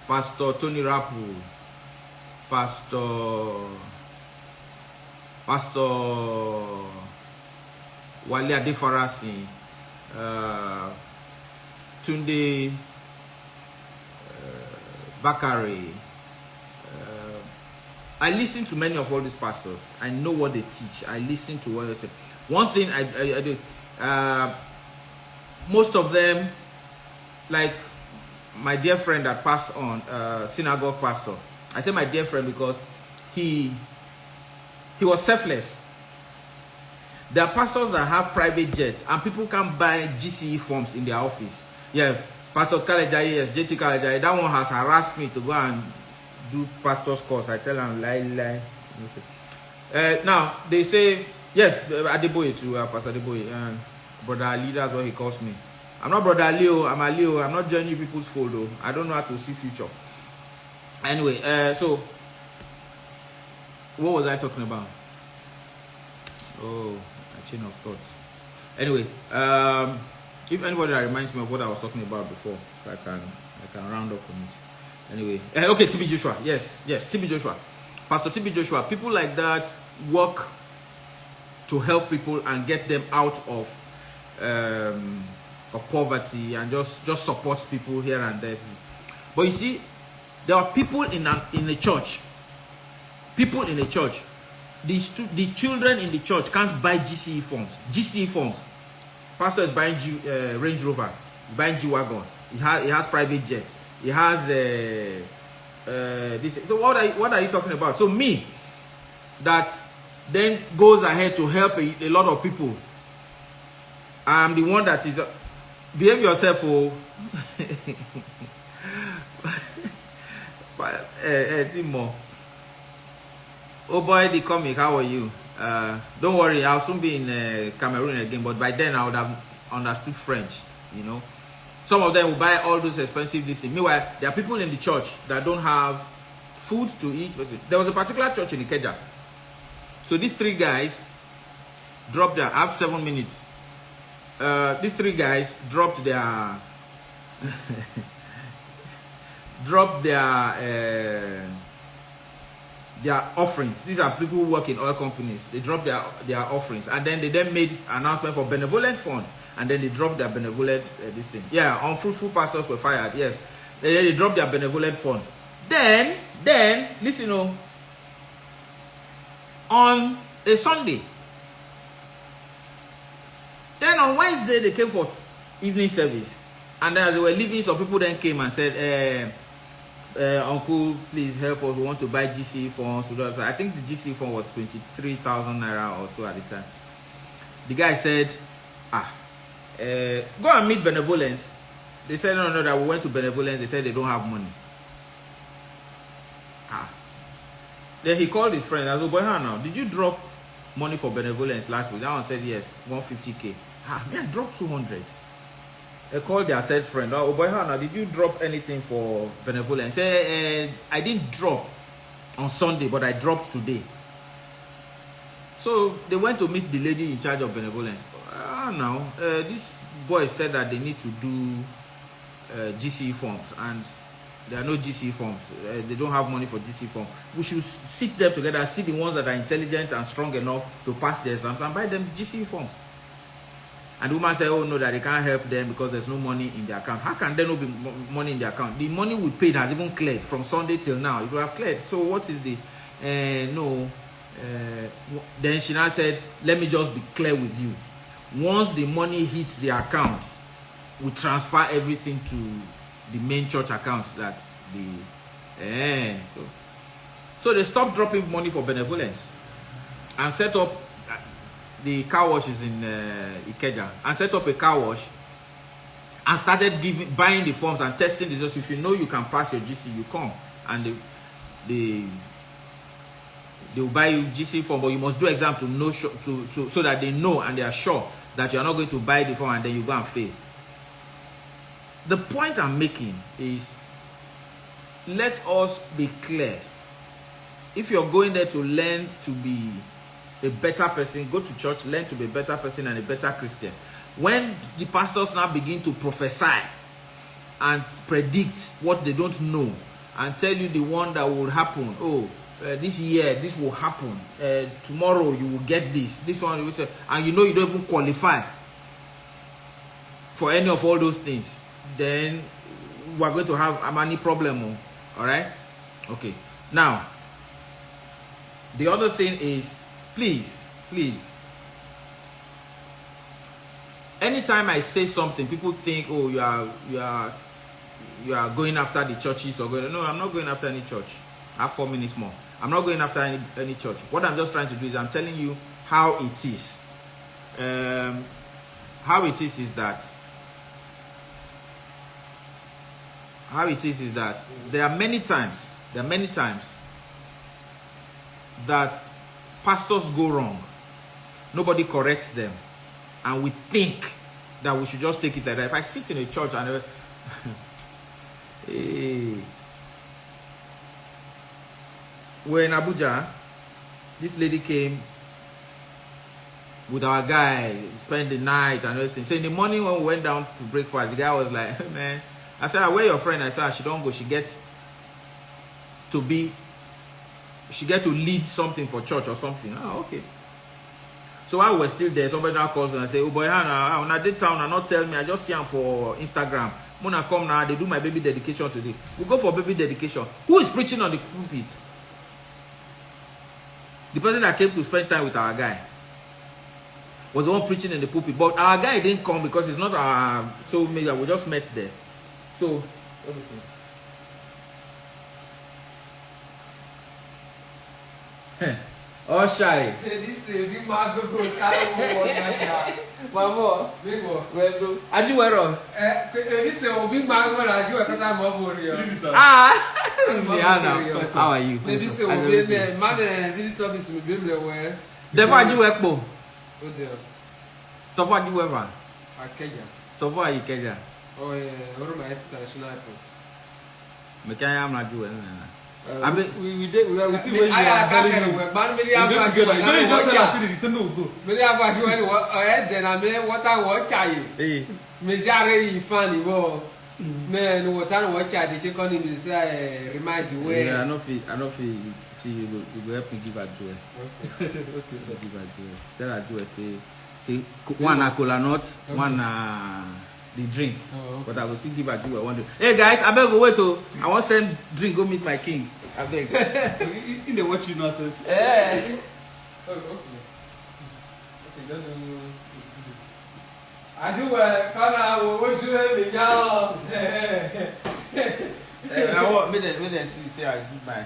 Pastor Tony Rapu, Pastor Wale Adefarasi, Tunde Bakari. I listen to many of all these pastors. I know what they teach. I listen to what they say. One thing I do, most of them, like my dear friend that passed on, synagogue pastor. I say my dear friend because he was selfless. There are pastors that have private jets and people can buy GCE forms in their office. Yeah, Pastor Kalejaye, yes, JT Kalejaye, that one has harassed me to go and do pastor's course. I tell him lie. Now they say yes, Adeboye too, Pastor Adeboye, Brother Ali, that's what he calls me. I'm not Brother Leo, I'm a Leo. I'm not joining people's fold though. I don't know how to see future. Anyway, so what was I talking about? Oh, a chain of thought. Anyway, if anybody that reminds me of what I was talking about before, I can round up on it. Anyway, okay, TB Joshua. Yes, TB Joshua. Pastor TB Joshua. People like that work to help people and get them out of poverty and just supports people here and there. But you see, there are people in a church. People in a church. The children in the church can't buy GCE forms. Pastor is buying Range Rover, he's buying G-Wagon. He has private jet. He has this. So what are you talking about? So me, that then goes ahead to help a lot of people. I'm the one that is. Behave yourself, oh. Timo. Oh boy, they call me. How are you? Don't worry, I'll soon be in Cameroon again. But by then, I would have understood French. You know, some of them will buy all those expensive things. Meanwhile, there are people in the church that don't have food to eat. There was a particular church in Ikeja. So So these three guys dropped their. I have 7 minutes. These three guys dropped their their offerings. These are people who work in oil companies. They dropped their offerings, and then they made announcement for benevolent fund, and then they dropped their benevolent this thing. Yeah, unfruitful pastors were fired. Yes, they dropped their benevolent fund. Then listen, on a Sunday. Then on Wednesday they came for evening service, and then as they were leaving, some people then came and said, "Uncle, please help us. We want to buy GCE phones." I think the GCE phone was 23,000 naira or so at the time. The guy said, "Go and meet Benevolence." They said, "No, that we went to Benevolence. They said they don't have money." Then he called his friend. I said, "Boy, how now? Did you drop money for Benevolence last week?" That one said, "Yes, 150k. Me, I dropped 200. They called their third friend. "Oh boy, how now? Did you drop anything for Benevolence?" Say, "I didn't drop on Sunday, but I dropped today." So they went to meet the lady in charge of Benevolence. Now this boy said that they need to do GCE forms, and there are no GCE forms. They don't have money for GCE forms. We should sit them together, see the ones that are intelligent and strong enough to pass the exams, and buy them GCE forms. And the woman said, "Oh no, that they can't help them because there's no money in their account." How can there not be money in their account? The money we paid has even cleared from Sunday till now. It will have cleared. So what is the no? Then she now said, "Let me just be clear with you. Once the money hits the account, we transfer everything to the main church account." That the so they stopped dropping money for Benevolence and set up. The car wash is in Ikeja, and set up a car wash and started buying the forms and testing the results. If you know you can pass your GC, you come, and they will buy you GC form, but you must do exam to know so that they know and they are sure that you are not going to buy the form and then you go and fail. The point I'm making is, let us be clear. If you're going there to learn to be a better person, go to church, learn to be a better person and a better Christian. When the pastors now begin to prophesy and predict what they don't know and tell you the one that will happen, this year this will happen, tomorrow you will get this one you will say, and you know you don't even qualify for any of all those things, then we are going to have a money problem. All right, okay. Now the other thing is, please, anytime I say something, people think, "Oh, you are going after the churches or going." No, I'm not going after any church. I have 4 minutes more. I'm not going after any church. What I'm just trying to do is I'm telling you how it is. How it is that there are many times that pastors go wrong. Nobody corrects them, and we think that we should just take it like that. If I sit in a church and we're in Abuja, this lady came with our guy, spent the night and everything. So in the morning when we went down to breakfast, the guy was like, "Hey man," I said, "Where your friend?" I said, "She don't go. She gets to lead something for church or something." "Oh, okay." So while we're still there, somebody now calls and say, "Oh boy, Hannah, when I did town and not tell me, I just see them for Instagram. Mona come now, they do my baby dedication today." We go for baby dedication. Who is preaching on the pulpit? The person that came to spend time with our guy was the one preaching in the pulpit. But our guy didn't come because it's not our soul mate. We just met there. So let me see. Oh, shy. This is big man go Mama, big one. Well, are you where? This is big man go. Are you a kata mabo here? How are you? This is man. Man, really told me some Bible where. The one you work for. Oh dear. The one you ever. Kenya. The one you Kenya. Oh yeah, what am I international airport? Me Kenya am not doing. I mean, we did. We are with you when you I are can't telling you. get man. We did together. You know, you just said I feel it. You said no go. Me dey aba you any what then I mean what I watch you. hey, Me jare you funny wo. Me no what I watch you dey come in say remind you where. yeah, I know feel. See, you go help me give her joy. Okay, sir. Give her joy. Tell her joy. Say one na cola nut, one na the drink. Oh, okay. But I will still give her joy one day. Hey guys, I beg go wait oh. I want send drink go meet my king. I beg. In the watch you now, sir. Eh. Oh, okay. Okay, then Ajuwe kana wo sure mi nya. I want me then see say I give my.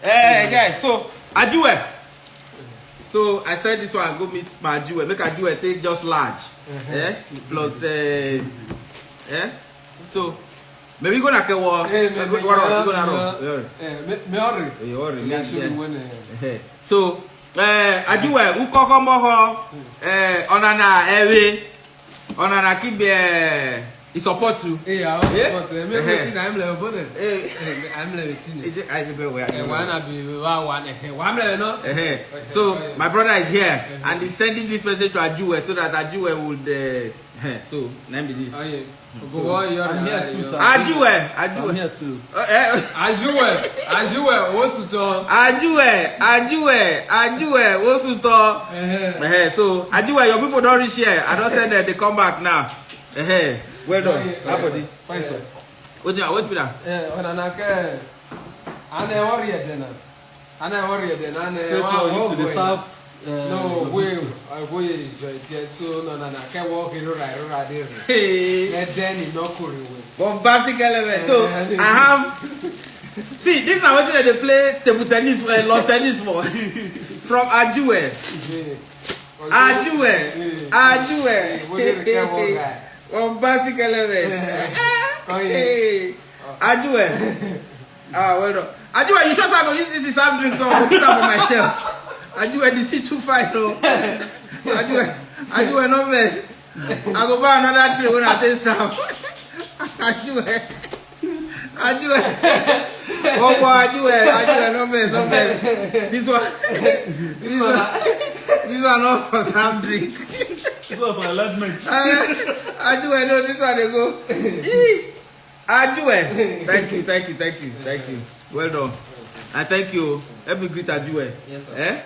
Hey guys, so Ajuwe. So I said this one go meet my Ajuwe. Make Ajuwe take just large. Plus so maybe go na kewo. Go na ro. Me ori. Eh ori. Me actually when So Ajuwe ukoko mboho onana ewe onana kibe I support you. I support you. Me wetin I'm level bone. I'm level 10. I be where One be one level no. So my brother is here and he's sending this message to Ajuwe so that Ajuwe would so name be this. Oh yeah. Go on you. I'm here too, sir. Ajuwe. I'm here too. Ajuwe wosuto. Ajuwe wosuto. So Ajuwe your people don't reach here. I don't send them they come back now. Well done. Nobody. Fine sir. What be that? Onana ke ane worry then. Ane worry then ane So you to the south. no, we so no ke walk rura there. Hey. Then no kuri we. Bombastic element. So I have see this now what they play table tennis lawn tennis for from Ajuwe. Bombastic element. Hey. Ajuwe. Well done. Ajuwe, you sure I go use this is some drink so I go put up on my shelf. Ajuwe the tea too fine though. Ajuwe no mess. I go buy another tray when I take some. Ajuwe. Oh boy, Ajuwe no mess. This one not for some drink. This one for enlargement. Ajuwe no, this one they go. Ajuwe. Thank you. Well done. And thank you. Let me greet Ajuwe. Yes sir. Eh?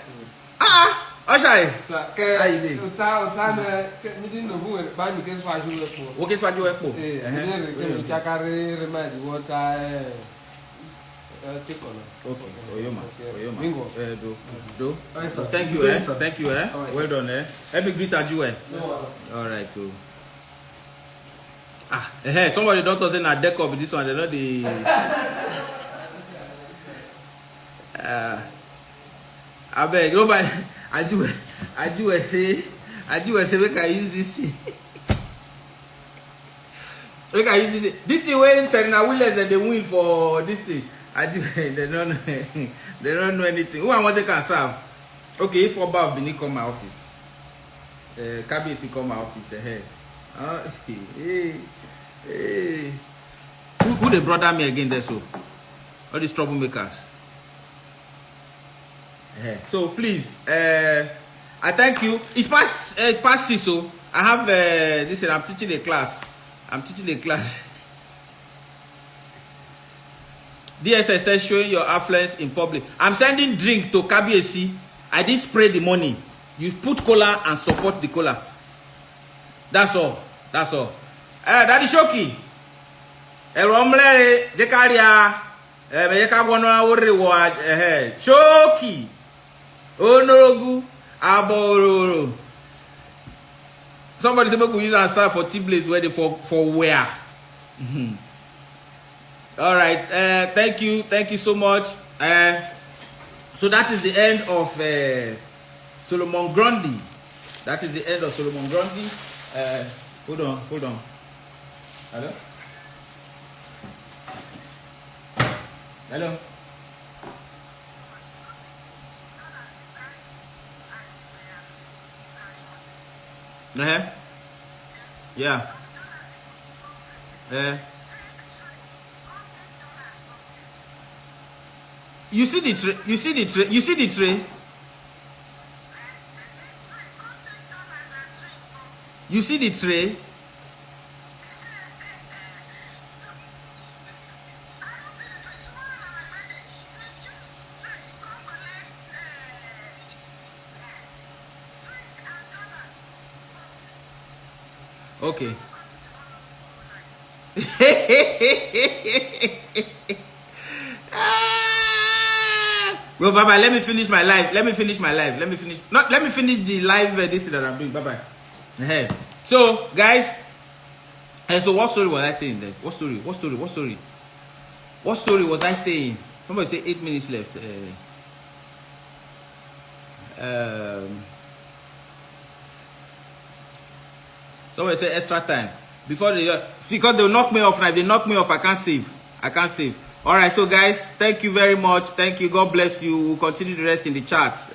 Oshai. Sir, ke uta na mi din no bu ba ni ke so Ajuwe po. Okay, so Ajuwe po. Mi kakare remind water Okay. Oyoma. Bingo. Do. Yes, sir. Thank you, Yes, sir. Thank you, Alright, Well done, Let me greet Ajuwe. No. All right, too. Somebody don't say na deck up this one. They know the. I beg nobody. Ajuwe say make I use this. Make I use this. This thing when Serena Williams and they win for this thing. Ajuwe they don't know anything. Who I want they can serve. Okay, if Oba Bini come my office. KBC come my office. Hey. Who they brother me again there so? All these troublemakers. So please, I thank you. It's past 6, so I have this. I'm teaching a class. DSS says showing your affluence in public. I'm sending drink to KBC. I did spray the money. You put cola and support the cola. That's all. Daddy Shoki. Elomle jekaria. Meyeka gwana wore wa Shoki. Onorogu Abororo. Somebody say make we use answer for T-Blaze where they for where. All right. Thank you so much. So that is the end of Solomon Grundy. That is the end of Solomon Grundy. Hold on. Hello. Yeah. You see the tray? You see the tray? You see the tray? You see the tray? Okay. Well, bye bye. Let me finish my live. Let me finish my live. Let me finish. Not. Let me finish the live. This thing that I'm doing. Bye bye. So, guys. And so, what story was I saying then? What story? What story? What story? What story was I saying? Somebody say 8 minutes left. Somebody say extra time before they, because they'll knock me off now. If they knock me off, I can't save. I can't save. All right, so guys, thank you very much. Thank you. God bless you. We'll continue the rest in the chats.